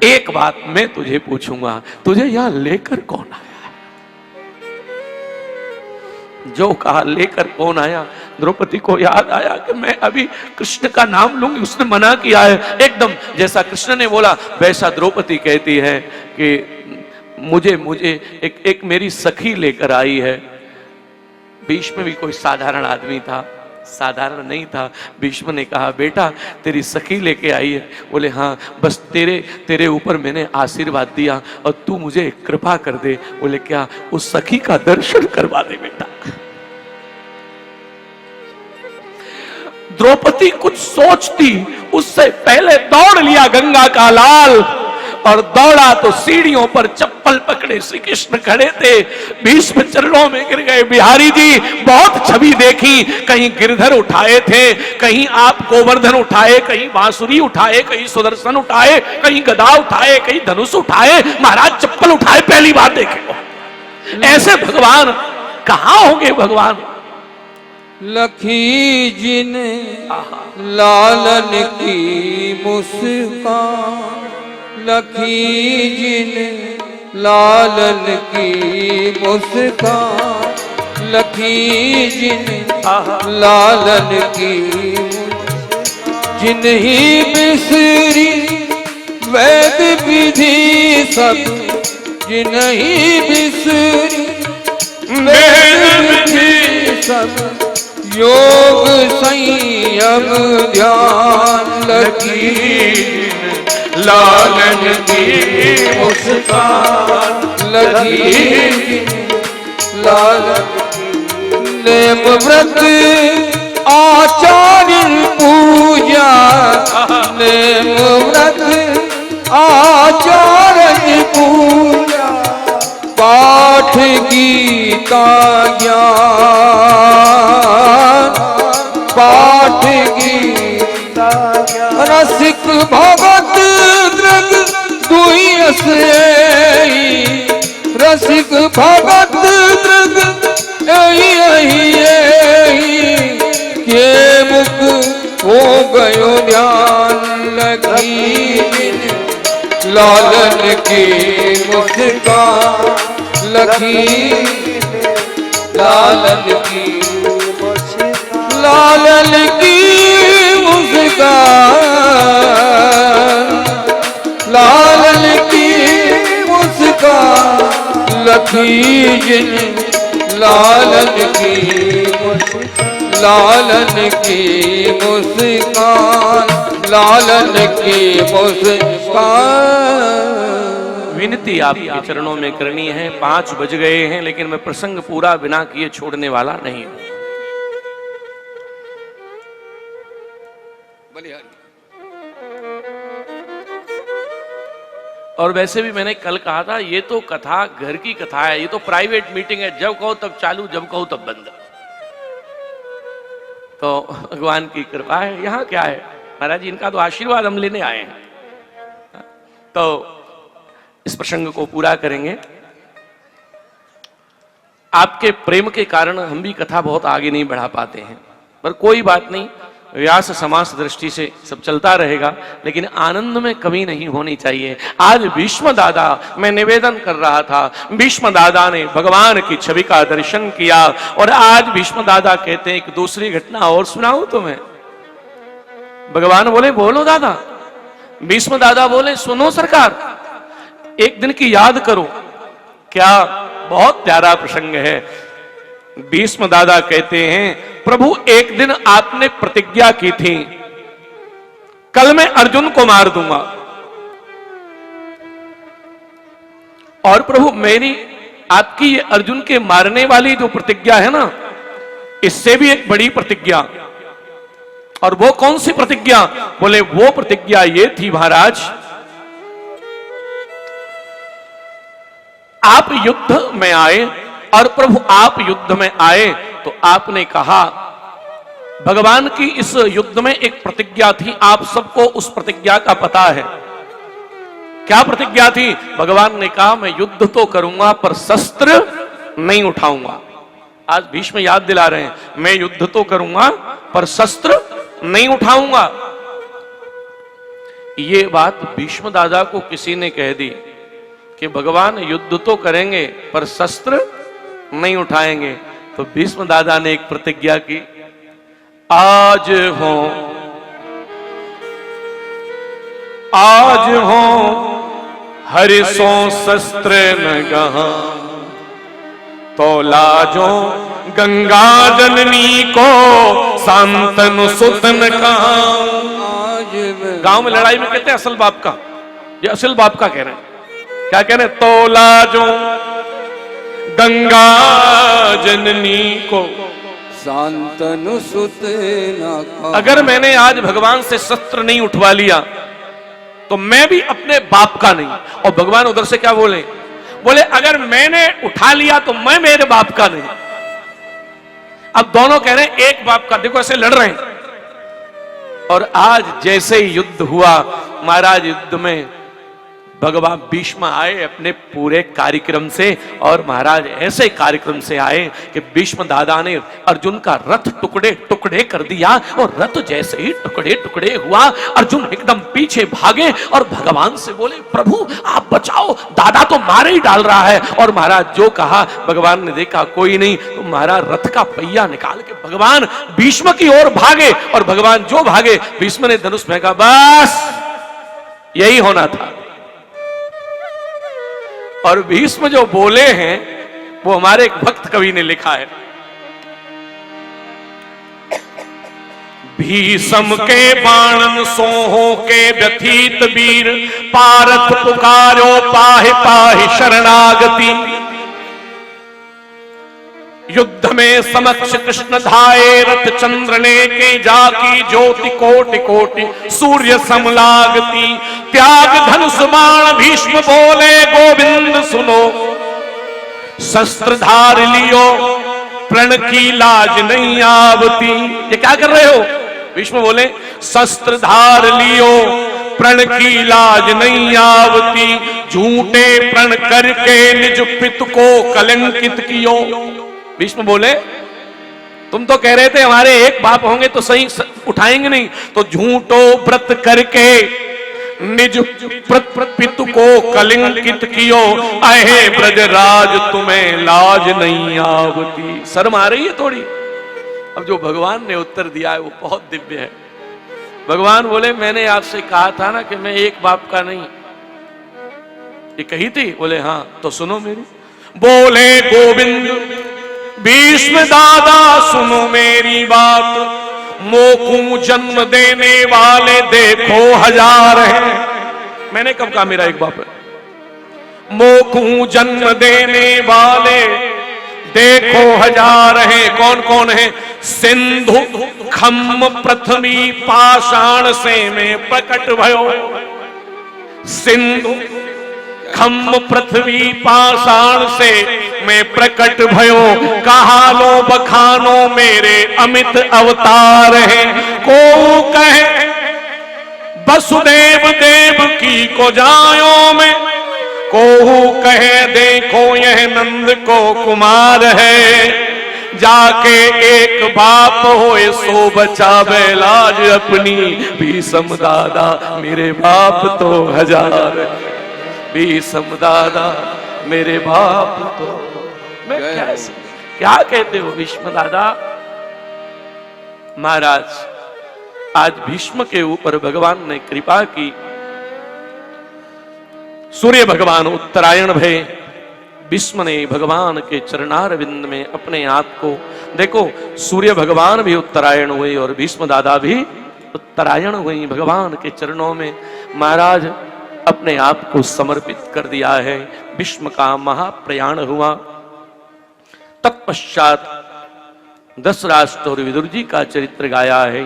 Speaker 1: एक बात मैं तुझे पूछूंगा, तुझे यहां लेकर कौन आया? जो कहा लेकर कौन आया? द्रौपदी को याद आया कि मैं अभी कृष्ण का नाम लूंगी, उसने मना किया है। एकदम जैसा कृष्ण ने बोला वैसा द्रौपदी कहती है कि मुझे एक मेरी सखी लेकर आई है। भीष्म भी कोई साधारण आदमी था, साधारण नहीं था। भीष्म ने कहा बेटा तेरी सखी लेके आई है। बोले हाँ, बस तेरे ऊपर मैंने आशीर्वाद दिया और तू मुझे कृपा कर दे। बोले क्या? उस सखी का दर्शन करवा दे बेटा। द्रौपदी कुछ सोचती उससे पहले दौड़ लिया गंगा का लाल, और दौड़ा तो सीढ़ियों पर चप्पल पकड़े श्री कृष्ण खड़े थे। भीष्म चरणों में गिर गए। बिहारी जी बहुत छवि देखी, कहीं गिरधर उठाए थे, कहीं आप गोवर्धन उठाए, कहीं बांसुरी उठाए, कहीं सुदर्शन उठाए, कहीं गदा उठाए, कहीं धनुष उठाए, महाराज चप्पल उठाए। पहली बार देखे ऐसे भगवान कहां होंगे भगवान।
Speaker 2: लखी जी ने लालन की मुस्कान, लखी जी ने लालन की मुस्कान, लखी जी ने लालन की जिन्हीं बिसरी वैद विधि सब, जिन्हीं बिसरी वैद विधि सब, योग संयम ध्यान, लखी लालन की मुस्कान, लखी लालन नेम व्रत आचार्य पूजा, नेम व्रत आचार्य पूजा, पाठ गीता ज्ञान, पाठ गीता रसिक भगत दृग दुई से, रसिक भगत दृग के मुख हो गयो ध्यान, लखी लालन की मुस्कान, लखी लालन की लालन की मुस्कान, लालन की मुस्कान, लखी जिन लालन की लालन की मुस्कान, लालन की मुस्कान।
Speaker 1: विनती आपके चरणों में करनी है। 5 बज गए हैं, लेकिन मैं प्रसंग पूरा बिना किए छोड़ने वाला नहीं हूं। और वैसे भी मैंने कल कहा था, ये तो कथा घर की कथा है, ये तो प्राइवेट मीटिंग है, जब कहो तब चालू, जब कहो तब बंद। तो भगवान की कृपा है। यहां क्या है महाराज, इनका तो आशीर्वाद हम लेने आए हैं। तो इस प्रसंग को पूरा करेंगे। आपके प्रेम के कारण हम भी कथा बहुत आगे नहीं बढ़ा पाते हैं, पर कोई बात नहीं, व्यास समास दृष्टि से सब चलता रहेगा, लेकिन आनंद में कमी नहीं होनी चाहिए। आज भीष्म दादा, मैं निवेदन कर रहा था, भीष्म दादा ने भगवान की छवि का दर्शन किया, और आज भीष्म दादा कहते हैं एक दूसरी घटना और सुनाऊं तुम्हें। भगवान बोले बोलो दादा। भीष्म दादा बोले सुनो सरकार, एक दिन की याद करो। क्या बहुत प्यारा प्रसंग है। भीष्म दादा कहते हैं प्रभु एक दिन आपने प्रतिज्ञा की थी, कल मैं अर्जुन को मार दूंगा, और प्रभु मेरी आपकी ये अर्जुन के मारने वाली जो प्रतिज्ञा है ना, इससे भी एक बड़ी प्रतिज्ञा। और वो कौन सी प्रतिज्ञा? बोले वो प्रतिज्ञा ये थी महाराज, आप युद्ध में आए, और प्रभु आप युद्ध में आए तो आपने कहा, भगवान की इस युद्ध में एक प्रतिज्ञा थी, आप सबको उस प्रतिज्ञा का पता है। क्या प्रतिज्ञा थी? भगवान ने कहा मैं युद्ध तो करूंगा पर शस्त्र नहीं उठाऊंगा। आज भीष्म याद दिला रहे हैं, मैं युद्ध तो करूंगा पर शस्त्र नहीं उठाऊंगा। ये बात भीष्म दादा को किसी ने कह दी कि भगवान युद्ध तो करेंगे पर शस्त्र नहीं उठाएंगे, तो भीष्म दादा ने एक प्रतिज्ञा की, आज हो हरिसों शस्त्र न गहा, तो लाजो गंगा जननी को शांतनु सुतन कहा।
Speaker 2: आज मैं
Speaker 1: गांव में लड़ाई में कहते हैं असल बाप का, ये असल बाप का कह रहे हैं। क्या कह रहे हैं? तोला जो गंगा जननी को
Speaker 2: शांतनु सुत न कहा।
Speaker 1: अगर मैंने आज भगवान से शस्त्र नहीं उठवा लिया तो मैं भी अपने बाप का नहीं। और भगवान उधर से क्या बोले? बोले अगर मैंने उठा लिया तो मैं मेरे बाप का नहीं। अब दोनों कह रहे हैं एक बाप का। देखो ऐसे लड़ रहे हैं। और आज जैसे ही युद्ध हुआ महाराज, युद्ध में भगवान भीष्म आए अपने पूरे कार्यक्रम से। और महाराज ऐसे कार्यक्रम से आए कि भीष्म दादा ने अर्जुन का रथ टुकड़े टुकड़े कर दिया। और रथ जैसे ही टुकड़े टुकड़े हुआ, अर्जुन एकदम पीछे भागे और भगवान से बोले प्रभु आप बचाओ, दादा तो मारे ही डाल रहा है। और महाराज जो कहा, भगवान ने देखा कोई नहीं तो महाराज रथ का पहिया निकाल के भगवान भीष्म की ओर भागे। और भगवान जो भागे, भीष्म ने धनुष फेंका। बस यही होना था। और भीष्म जो बोले हैं वो हमारे एक भक्त कवि ने लिखा है। भीष्म के बाणन सोहों के व्यथीत वीर, पारथ पुकारो पाहि पाहि शरणागति। युद्ध में समक्ष कृष्ण धाये, रथ चंद्र ने के जाकी ज्योति कोटि कोटि सूर्य समलागती। त्याग धनुष बाण भीष्म बोले गोविंद सुनो, शस्त्र धार लियो प्रण की लाज नहीं आवती। ये क्या कर रहे हो? भीष्म बोले शस्त्र धार लियो प्रण की लाज नहीं आवती। झूठे प्रण करके निज पित को कलंकित कियो। भीष्म बोले तुम तो कह रहे थे हमारे एक बाप होंगे तो सही उठाएंगे नहीं, तो झूठो व्रत करके निज पितु को कलंकित कियो। अहे ब्रजराज तुम्हें लाज नहीं आवती। शर्म आ रही है थोड़ी? अब जो भगवान ने उत्तर दिया है वो बहुत दिव्य है। भगवान बोले मैंने आपसे कहा था ना कि मैं एक बाप का नहीं। ये कही थी? बोले हाँ। तो सुनो मेरी। बोले गोविंद भीष्म दादा सुनो मेरी बात, मोकू जन्म देने वाले देखो हजार हैं। मैंने कब कहा मेरा एक बाप है? मोकू जन्म देने वाले देखो हजार हैं। कौन कौन है? सिंधु खम्म प्रथमी पाषाण से में प्रकट भयो। सिंधु खम्म पृथ्वी पाषाण से मैं प्रकट भयो। कहा लो बखानो मेरे अमित अवतार हैं। को कहे वसुदेव देव की को जायो में, को कहे देखो यह नंद को कुमार है। जाके एक बाप होए सो बचावे लाज अपनी। भीष्म दादा मेरे बाप तो हजार, भीष्म दादा मेरे बाप तो। मैं क्या कहते हो भीष्म दादा? महाराज आज भीष्म के ऊपर भगवान ने कृपा की। सूर्य भगवान उत्तरायण भय, भीष्म ने भगवान के चरणारविंद में अपने आप को, देखो सूर्य भगवान भी उत्तरायण हुए और भीष्म दादा भी उत्तरायण हुई भगवान के चरणों में। महाराज अपने आप को समर्पित कर दिया है। भीष्म का महाप्रयाण हुआ। तत्पश्चात धृतराष्ट्र और विदुर जी का चरित्र गाया है।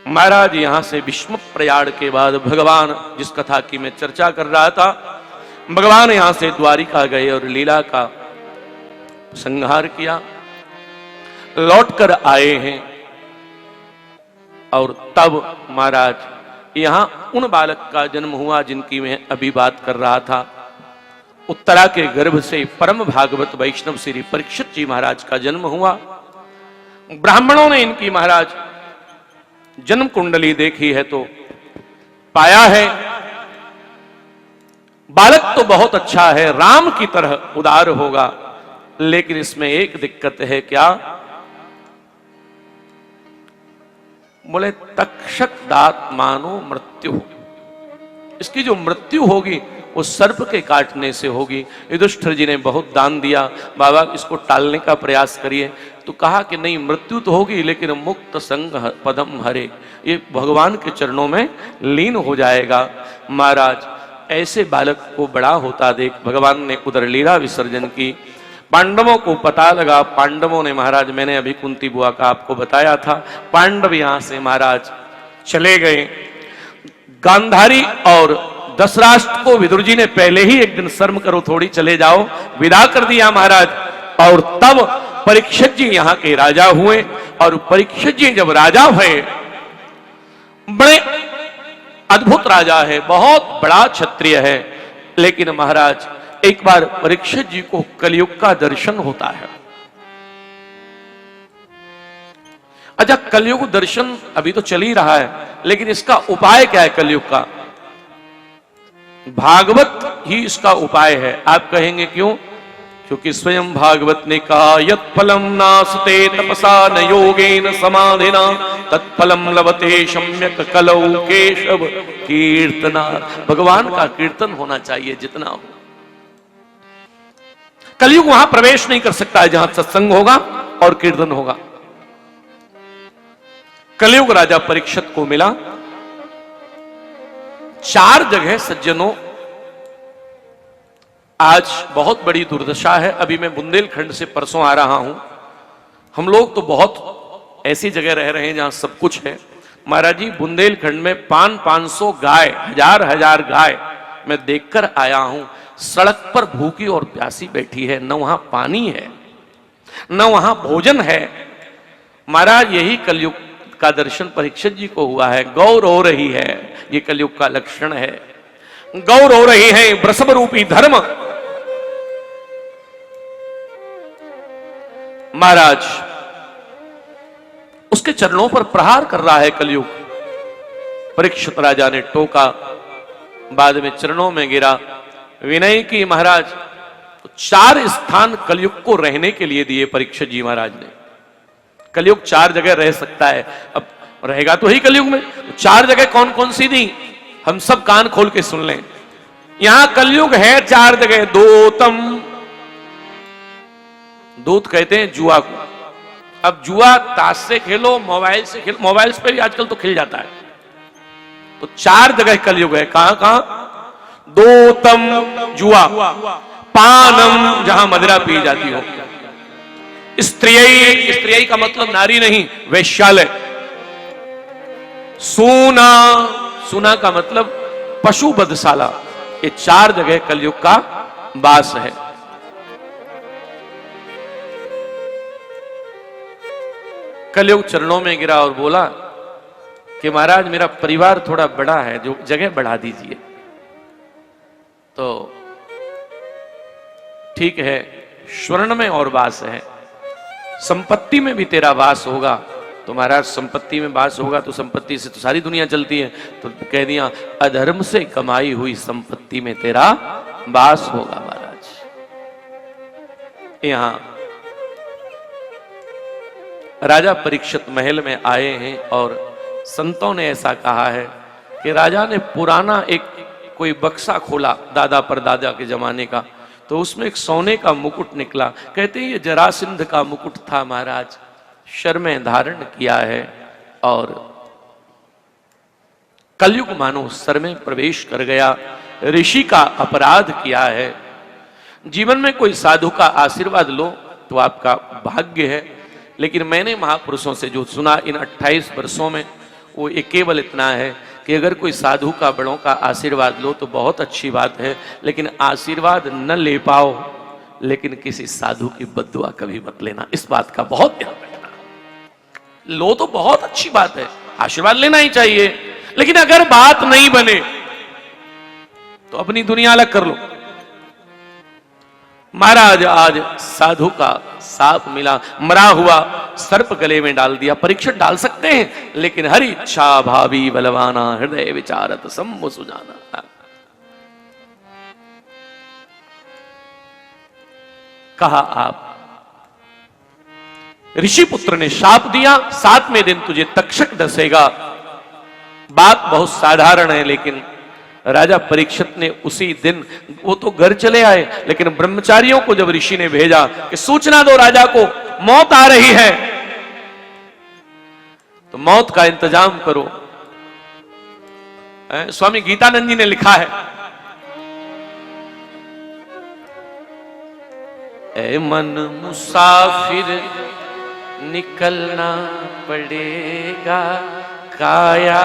Speaker 1: महाराज यहां से भीष्म प्रयाण के बाद भगवान, जिस कथा की मैं चर्चा कर रहा था, भगवान यहां से द्वारिका गए और लीला का संहार किया, लौटकर आए हैं। और तब महाराज यहां उन बालक का जन्म हुआ जिनकी मैं अभी बात कर रहा था। उत्तरा के गर्भ से परम भागवत वैष्णव श्री परीक्षित जी महाराज का जन्म हुआ। ब्राह्मणों ने इनकी महाराज जन्म कुंडली देखी है तो पाया है बालक तो बहुत अच्छा है, राम की तरह उदार होगा, लेकिन इसमें एक दिक्कत है। क्या? बोले तक्षक दात मानो मृत्यु। इसकी जो मृत्यु होगी वो सर्प के काटने से होगी। युधिष्ठिर जी ने बहुत दान दिया, बाबा इसको टालने का प्रयास करिए। तो कहा कि नहीं, मृत्यु तो होगी लेकिन मुक्त संग पदम हरे, ये भगवान के चरणों में लीन हो जाएगा। महाराज ऐसे बालक को बड़ा होता देख भगवान ने उधर लीला विसर्जन की। पांडवों को पता लगा, पांडवों ने, महाराज मैंने अभी कुंती बुआ का आपको बताया था, पांडव यहां से महाराज चले गए। गांधारी और दशराष्ट्र को विदुर जी ने पहले ही एक दिन शर्म करो थोड़ी, चले जाओ, विदा कर दिया महाराज। और तब परीक्षित जी यहाँ के राजा हुए। और परीक्षित जी जब राजा हुए, बड़े अद्भुत राजा है, बहुत बड़ा क्षत्रिय है। लेकिन महाराज एक बार परीक्षित जी को कलयुग का दर्शन होता है। अच्छा, कलयुग दर्शन अभी तो चल ही रहा है, लेकिन इसका उपाय क्या है कलयुग का? भागवत ही इसका उपाय है। आप कहेंगे क्यों? क्योंकि स्वयं भागवत ने कहा, यत् फलम नास्ते तपसा न योगेन समाधिना तत्फलम लभते सम्यक कलौ केशव कीर्तना। भगवान का कीर्तन होना चाहिए जितना हो। कलयुग वहां प्रवेश नहीं कर सकता है जहां सत्संग होगा और कीर्तन होगा। कलयुग राजा परीक्षित को मिला। 4 जगह सज्जनों आज बहुत बड़ी दुर्दशा है। अभी मैं बुंदेलखंड से परसों आ रहा हूं। हम लोग तो बहुत ऐसी जगह रह रहे हैं जहां सब कुछ है। महाराज जी, बुंदेलखंड में 500 गाय, हजार गाय मैं देखकर आया हूं। सड़क पर भूखी और प्यासी बैठी है, न वहां पानी है न वहां भोजन है। महाराज यही कलयुग का दर्शन परीक्षित जी को हुआ है। गौ रो रही है, ये कलयुग का लक्षण है। गौ रो रही है, वृषभ रूपी धर्म। महाराज उसके चरणों पर प्रहार कर रहा है कलयुग। परीक्षित राजा ने टोका, बाद में चरणों में गिरा, विनय की। महाराज 4 स्थान कलयुग को रहने के लिए दिए परीक्षित जी महाराज ने। कलयुग 4 जगह रह सकता है, अब रहेगा तो ही कलयुग में। 4 जगह कौन कौन सी दी? हम सब कान खोल के सुन लें। यहां कलयुग है 4 जगह। दोतम, दूत कहते हैं जुआ को। अब जुआ ताश से खेलो, मोबाइल से खेलो, मोबाइल पे भी आजकल तो खिल जाता है। तो 4 जगह कलयुग है। कहां कहां? दोतम जुआ, पानम जहां मदिरा पी जाती हो, स्त्रियई, स्त्रियई का मतलब नारी नहीं, वैश्यालय। सूना, सूना का मतलब पशु बधशाला। ये 4 जगह कलयुग का वास है। कलयुग चरणों में गिरा और बोला कि महाराज मेरा परिवार थोड़ा बड़ा है, जो जगह बढ़ा दीजिए। तो ठीक है, स्वर्ण में और वास है, संपत्ति में भी तेरा वास होगा। तो महाराज संपत्ति में वास होगा तो संपत्ति से तो सारी दुनिया चलती है। तो कह दिया, अधर्म से कमाई हुई संपत्ति में तेरा वास होगा। महाराज यहां राजा परीक्षित महल में आए हैं और संतों ने ऐसा कहा है कि राजा ने पुराना एक कोई बक्सा खोला, दादा परदादा के जमाने का, तो उसमें एक सोने का मुकुट निकला। कहते हैं ये जरासिंध का मुकुट था महाराज, शर में धारण किया है। और कलयुग मानो सर में प्रवेश कर गया, ऋषि का अपराध किया है। जीवन में कोई साधु का आशीर्वाद लो तो आपका भाग्य है। लेकिन मैंने महापुरुषों से जो सुना इन 28 वर्षों में, वो एक केवल इतना है कि अगर कोई साधु का, बड़ों का आशीर्वाद लो तो बहुत अच्छी बात है, लेकिन आशीर्वाद न ले पाओ, लेकिन किसी साधु की बद्दुआ कभी मत लेना। इस बात का बहुत ध्यान रखना। लो तो बहुत अच्छी बात है, आशीर्वाद लेना ही चाहिए, लेकिन अगर बात नहीं बने तो अपनी दुनिया अलग कर लो। महाराज आज साधु का साप मिला, मरा हुआ सर्प गले में डाल दिया। परीक्षित डाल सकते हैं, लेकिन हरि इच्छा भावी बलवाना हृदय विचारत सम्मु सुजाना। कहा आप ऋषि पुत्र ने शाप दिया, 7वें दिन तुझे तक्षक डसेगा। बात बहुत साधारण है, लेकिन राजा परीक्षित ने उसी दिन, वो तो घर चले आए, लेकिन ब्रह्मचारियों को जब ऋषि ने भेजा कि सूचना दो राजा को मौत आ रही है, तो मौत का इंतजाम करो। स्वामी गीतानंद जी ने लिखा है, ए मन मुसाफिर निकलना पड़ेगा, काया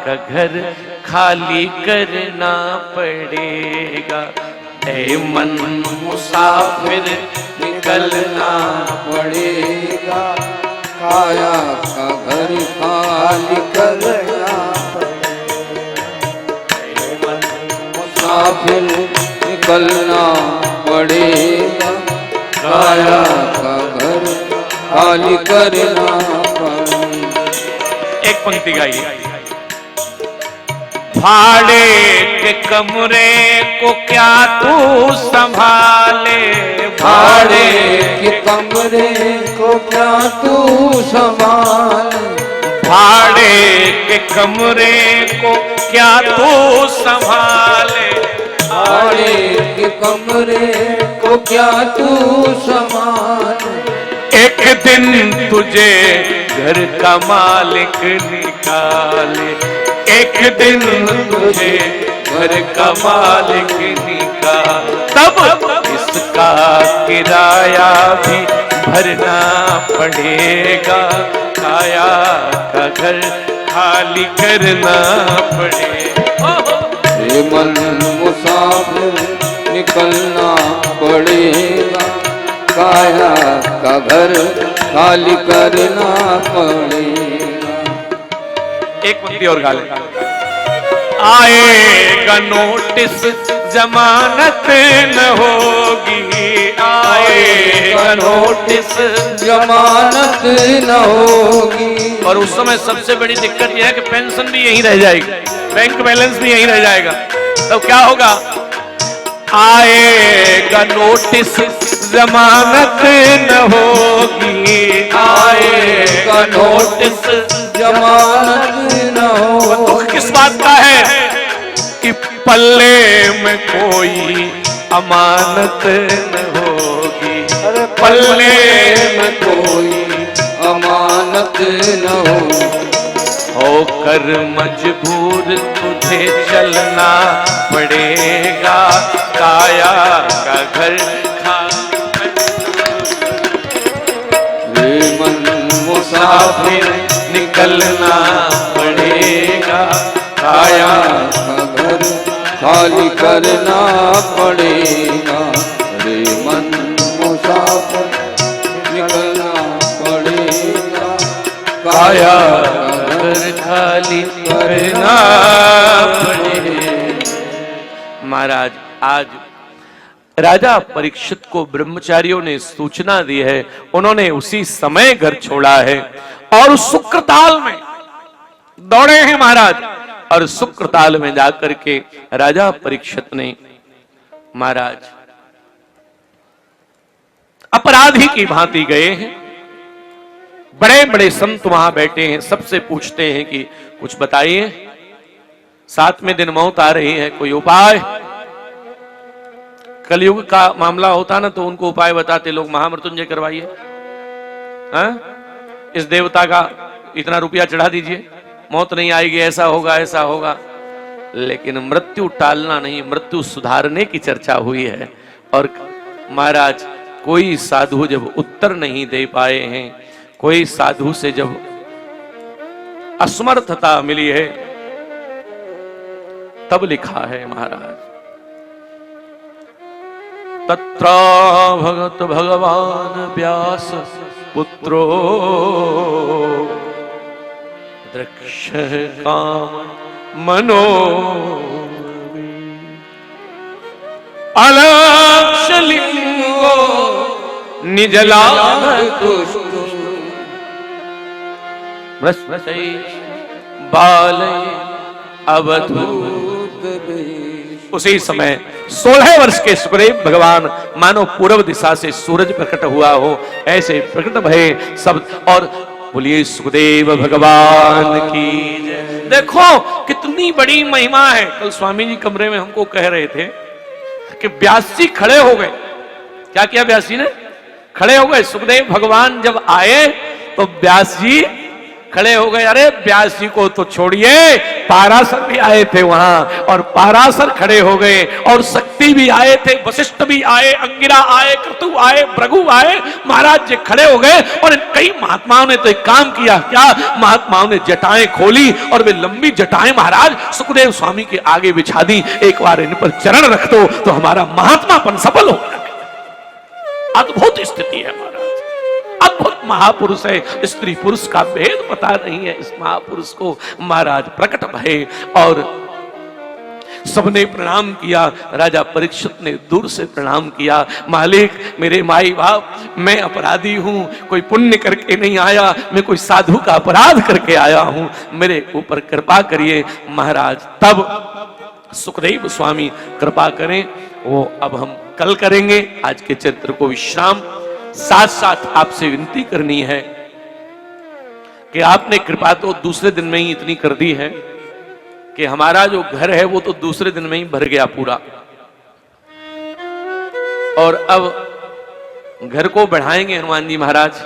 Speaker 1: का घर खाली करना पड़ेगा। ए मन मुसाफिर निकलना
Speaker 2: पड़ेगा, काया का घर खाली करना पड़ेगा। मुसाफिर निकलना पड़ेगा, काया का घर खाली करना पड़ेगा।
Speaker 1: एक पंक्ति गाइए। भाड़े के कमरे को क्या तू संभाले,
Speaker 2: भाड़े के कमरे को क्या तू संभाले,
Speaker 1: भाड़े के कमरे को क्या तू संभाले,
Speaker 2: भाड़े के कमरे को क्या तू संभाले।
Speaker 1: एक दिन तुझे घर का मालिक निकाले, एक दिन तुझे घर का मालिक निकाल, तब इसका किराया भी भरना पड़ेगा, काया का घर खाली करना पड़ेगा।
Speaker 2: ये मन मुसाफिर निकलना पड़ेगा, काया का घर खाली करना पड़ेगा।
Speaker 1: एक पंक्ति और गा ले। आएगा नोटिस जमानत न होगी, आएगा नोटिस
Speaker 2: जमानत न होगी।
Speaker 1: और उस समय सबसे बड़ी दिक्कत यह है कि पेंशन भी यहीं रह जाएगी, बैंक बैलेंस भी यहीं रह जाएगा। तो क्या होगा? आएगा नोटिस जमानत न होगी, आएगा नोटिस
Speaker 2: जमानत न हो।
Speaker 1: दुख किस बात का है कि पल्ले में कोई अमानत न होगी,
Speaker 2: पल्ले में कोई अमानत न हो।
Speaker 1: होकर मजबूर तुझे चलना पड़ेगा, काया का घर
Speaker 2: ये मन
Speaker 1: मुसाफिर निकलना पड़ेगा, काया
Speaker 2: का घर खाली करना पड़ेगा। रे मन मुसाफिर निकलना पड़ेगा,
Speaker 1: काया घर खाली करना पड़ेगा। महाराज, आज राजा परीक्षित को ब्रह्मचारियों ने सूचना दी है, उन्होंने उसी समय घर छोड़ा है और शुक्रताल में दौड़े हैं महाराज। और शुक्रताल में जाकर के राजा परीक्षित ने महाराज अपराधी की भांति गए हैं, बड़े बड़े संत वहां बैठे हैं, सबसे पूछते हैं कि कुछ बताइए, 7वें दिन मौत आ रही है, कोई उपाय। कलयुग का मामला होता ना तो उनको उपाय बताते लोग, महामृत्युंजय करवाइए, इस देवता का इतना रुपया चढ़ा दीजिए, मौत नहीं आएगी, ऐसा होगा ऐसा होगा। लेकिन मृत्यु टालना नहीं, मृत्यु सुधारने की चर्चा हुई है। और महाराज, कोई साधु जब उत्तर नहीं दे पाए हैं, कोई साधु से जब असमर्थता मिली है, तब लिखा है महाराज, तत्र भगत भगवान व्यास पुत्रो द्रक्ष काम मनो अलक्ष लिंगो निजला बाल अवधूत। उसी समय 16 वर्ष के सुखदेव भगवान मानो पूर्व दिशा से सूरज प्रकट हुआ हो, ऐसे प्रकट भये सब। और बोलिए सुखदेव भगवान की जय। देखो कितनी बड़ी महिमा है। कल स्वामी जी कमरे में हमको कह रहे थे कि व्यास जी खड़े हो गए। क्या किया व्यास जी ने? खड़े हो गए। सुखदेव भगवान जब आए तो व्यास जी खड़े हो गए। अरे व्यास जी को तो छोड़िए, पाराशर भी आए थे वहां और पाराशर खड़े हो गए, और शक्ति भी आए थे, वशिष्ठ भी आए, अंगिरा आए, क्रतु आए, भृगु आए, महाराज जी खड़े हो गए। और कई महात्माओं ने तो एक काम किया, क्या? महात्माओं ने जटाएं खोली और वे लंबी जटाएं महाराज सुखदेव स्वामी के आगे बिछा दी। एक बार इन पर चरण रख दो तो हमारा महात्मापन सफल हो जाए। अद्भुत स्थिति है महाराज, अद्भुत महापुरुष है। स्त्री पुरुष का भेद पता नहीं है इस महापुरुष को। महाराज प्रकट भये और सबने प्रणाम किया। राजा परीक्षित ने दूर से प्रणाम किया। मालिक, मेरे माई बाप, मैं अपराधी हूं, कोई पुण्य करके नहीं आया, मैं कोई साधु का अपराध करके आया हूं, मेरे ऊपर कृपा करिए। महाराज तब सुखदेव स्वामी कृपा करें, वो अब हम कल करेंगे। आज के चरित्र को विश्राम। साथ साथ आपसे विनती करनी है कि आपने कृपा तो दूसरे दिन में ही इतनी कर दी है कि हमारा जो घर है वो तो दूसरे दिन में ही भर गया पूरा, और अब घर को बढ़ाएंगे हनुमान जी महाराज,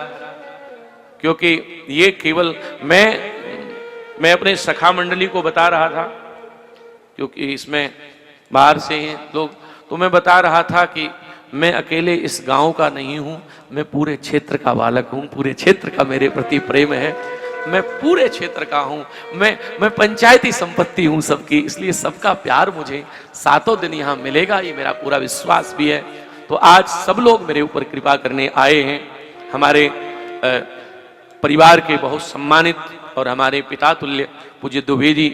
Speaker 1: क्योंकि ये केवल मैं अपने सखा मंडली को बता रहा था, क्योंकि इसमें बाहर से हैं लोग, तो मैं बता रहा था कि मैं अकेले इस गांव का नहीं हूं, मैं पूरे क्षेत्र का बालक हूं, पूरे क्षेत्र का मेरे प्रति प्रेम है, मैं पूरे क्षेत्र का हूं, मैं पंचायती संपत्ति हूं सबकी, इसलिए सबका प्यार मुझे सातों दिन यहां मिलेगा, ये मेरा पूरा विश्वास भी है। तो आज सब लोग मेरे ऊपर कृपा करने आए हैं। हमारे परिवार के बहुत सम्मानित और हमारे पिता तुल्य पूज्य दुबे जी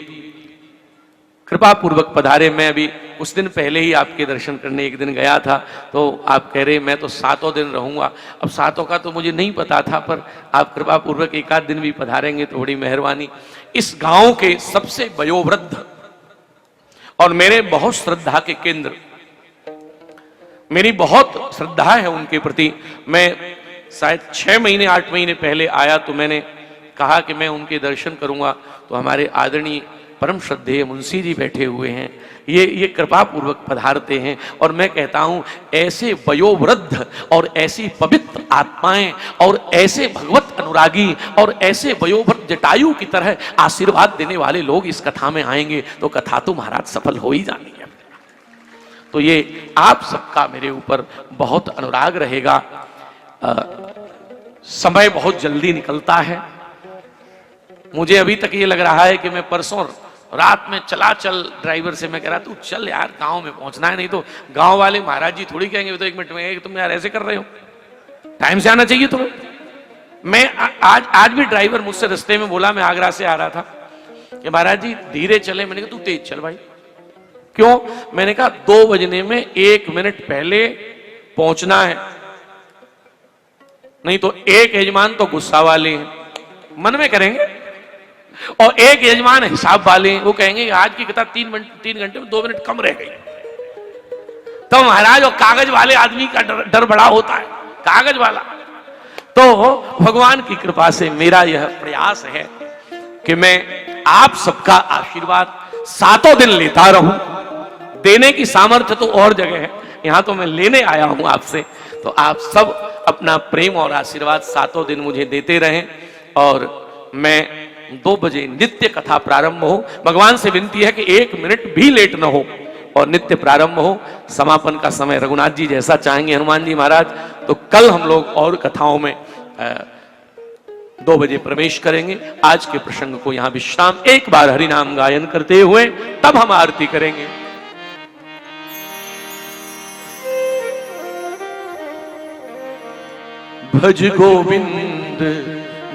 Speaker 1: कृपा पूर्वक पधारे। मैं अभी कुछ दिन पहले ही आपके दर्शन करने एक दिन गया था, तो आप कह रहे मैं तो सातों दिन रहूंगा। अब सातों का तो मुझे नहीं पता था, पर आप कृपा पूर्वक एक आध दिन भी पधारेंगे तो बड़ी मेहरबानी। इस गांव के सबसे वयोवृद्ध और मेरे बहुत श्रद्धा के केंद्र, मेरी बहुत श्रद्धा है उनके प्रति। मैं शायद 6 महीने 8 महीने पहले आया तो मैंने कहा कि मैं उनके दर्शन करूंगा, तो हमारे आदरणीय परम श्रद्धेय मुंशी जी बैठे हुए हैं, ये कृपा पूर्वक पधारते हैं। और मैं कहता हूं ऐसे वयोवृद्ध और ऐसी पवित्र आत्माएं और ऐसे भगवत अनुरागी और ऐसे वयोवृद्ध जटायु की तरह आशीर्वाद देने वाले लोग इस कथा में आएंगे तो कथा तो महाराज सफल हो ही जानी है। तो ये आप सबका मेरे ऊपर बहुत अनुराग रहेगा। समय बहुत जल्दी निकलता है। मुझे अभी तक ये लग रहा है कि मैं परसों रात में चला चल ड्राइवर से मैं कह रहा तू चल यार, गांव में पहुंचना है, नहीं तो गांव वाले महाराज जी थोड़ी कहेंगे तो 1 मिनट में तुम यार ऐसे कर रहे हो, टाइम से आना चाहिए तुम्हें। मैं आज भी ड्राइवर मुझसे रास्ते में बोला, मैं आगरा से आ रहा था, कि महाराज जी धीरे चले। मैंने कहा तू तेज चल भाई। क्यों? मैंने कहा 2 बजने में 1 मिनट पहले पहुंचना है, नहीं तो एक यजमान तो गुस्सा वाले हैं, मन में करेंगे, और एक यजमान हिसाब वाले हैं, वो कहेंगे आज की कथा 3 घंटे में 2 मिनट कम रह गई। तो महाराज और कागज वाले आदमी का डर बड़ा होता है, कागज वाला। तो भगवान की कृपा से मेरा यह प्रयास है कि मैं आप सबका आशीर्वाद सातों दिन लेता रहूं। देने की सामर्थ्य तो और जगह है, यहां तो मैं लेने आया हूं आपसे। तो आप सब अपना प्रेम और आशीर्वाद सातों दिन मुझे देते रहें, और मैं 2 बजे नित्य कथा प्रारंभ हो। भगवान से विनती है कि 1 मिनट भी लेट न हो और नित्य प्रारंभ हो। समापन का समय रघुनाथ जी जैसा चाहेंगे हनुमान जी महाराज, तो कल हम लोग और कथाओं में 2 बजे प्रवेश करेंगे। आज के प्रसंग को यहां विश्राम, एक बार हरि नाम गायन करते हुए तब हम आरती करेंगे। भज गोविंद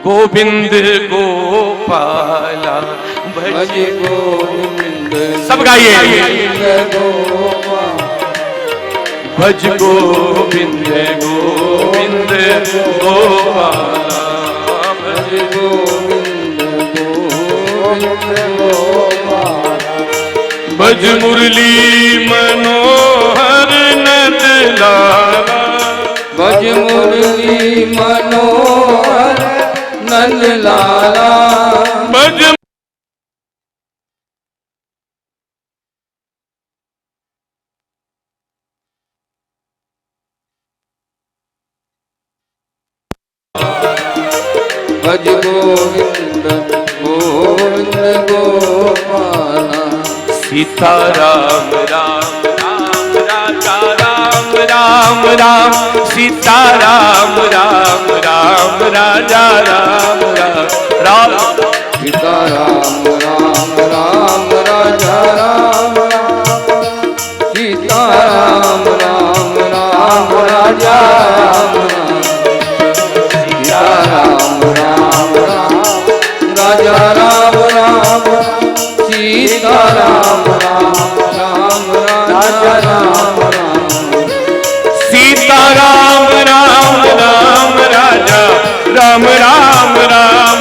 Speaker 1: गोविंद गोपाला, भज
Speaker 2: गोविंद
Speaker 1: सब गाइए। भज गोविंद गोविंद गोपाला,
Speaker 2: भज गोविंद गोविंद गोपाला,
Speaker 1: भज मुरली मनोहर नंदलाला,
Speaker 2: भज मुरली मनोहर नंदलाला,
Speaker 1: भज
Speaker 2: गोपाला
Speaker 1: सीता राम राम राम राजा राम राम राम सीता राम राम राम राजा राम राम राम
Speaker 2: सीता राम राम राम राजा राम सीता राम राम राम राजा राम सीता राम राम राम राजा राम राम सीता राम राम राम राजा राम
Speaker 1: सीता राम राम राम राजा राम राम राम
Speaker 2: राम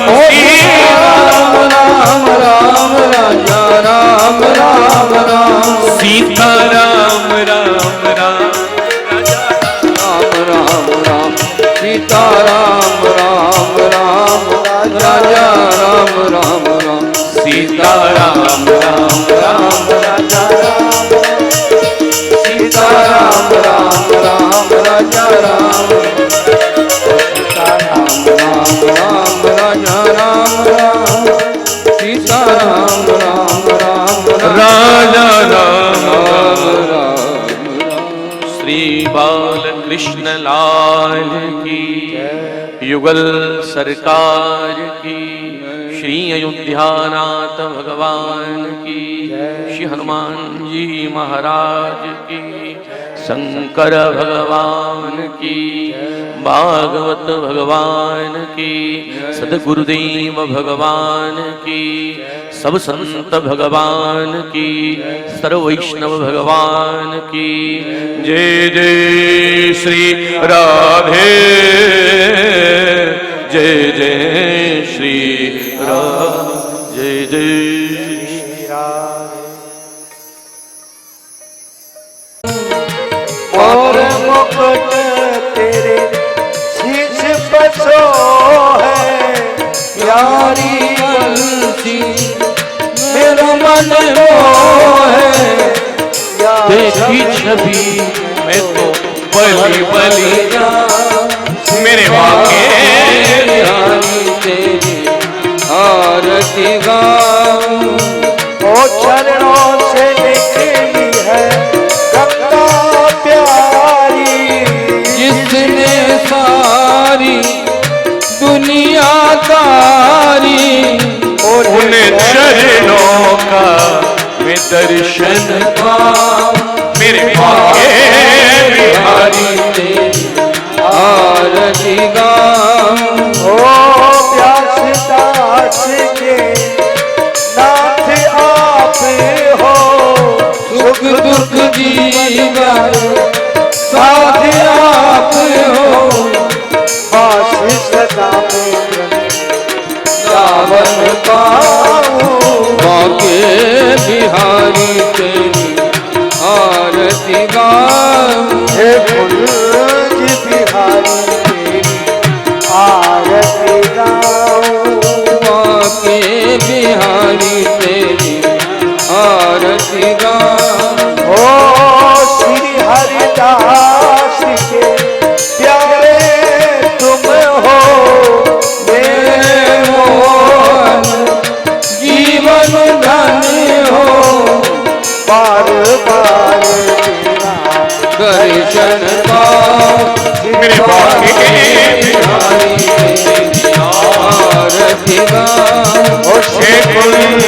Speaker 2: राम राम राजा राम राम राम
Speaker 1: सीता राम राम राम राजा
Speaker 2: राम राम राम सीता राम राम राम राजा राम राम राम
Speaker 1: सीता राम राम राम
Speaker 2: राजा राम सीता राम राम राम राजा राम सीता राम राम राम राजा राम राम सीता राम राम राम
Speaker 1: राजा राम
Speaker 2: राम
Speaker 1: श्री बाल कृष्ण लाल की युगल सरकार की श्री अयोध्यानाथ भगवान की श्री हनुमान जी महाराज की शंकर भगवान की भागवत भगवान की सदगुरुदेव भगवान की सब संत भगवान की सर्व वैष्णव भगवान की जय जय श्री राधे जय जय श्री राधे जय जय
Speaker 3: और मुकुट तेरे शीश पर सो है
Speaker 2: प्यारी बंसी मेरा मन मोहे
Speaker 1: देखी छवि मैं तो बली बली मेरे वाके
Speaker 2: तेरी आरती गाऊं
Speaker 3: ओ चरणों से निकली है गंगा प्यारी
Speaker 2: जिसने सारी दुनिया तारी
Speaker 1: उन चरणों का मैं दर्शन
Speaker 2: पाऊं
Speaker 1: मेरे वाके
Speaker 2: बिहारी तेरी आरती गाऊं
Speaker 3: ओ प्यास दास के नाथ आप हो
Speaker 2: सुख दुख जीवन साथ आप हो
Speaker 3: बास सदा में
Speaker 2: सावन पाऊं बाके बिहारी तेरी आरती गाऊं
Speaker 3: हे कुंज बिहारी तेरी आरती गाऊं
Speaker 2: बाके बिहारी तेरी आरती गाऊं
Speaker 3: ओ श्री हरिदास के प्यारे तुम हो
Speaker 2: मेरे मोहन जीवन धन्य हो
Speaker 3: बार बार तेरा
Speaker 2: दर्शन पाऊं
Speaker 1: मेरे वाके
Speaker 2: बिहारी तेरी आरती गाऊं
Speaker 1: हे कुंज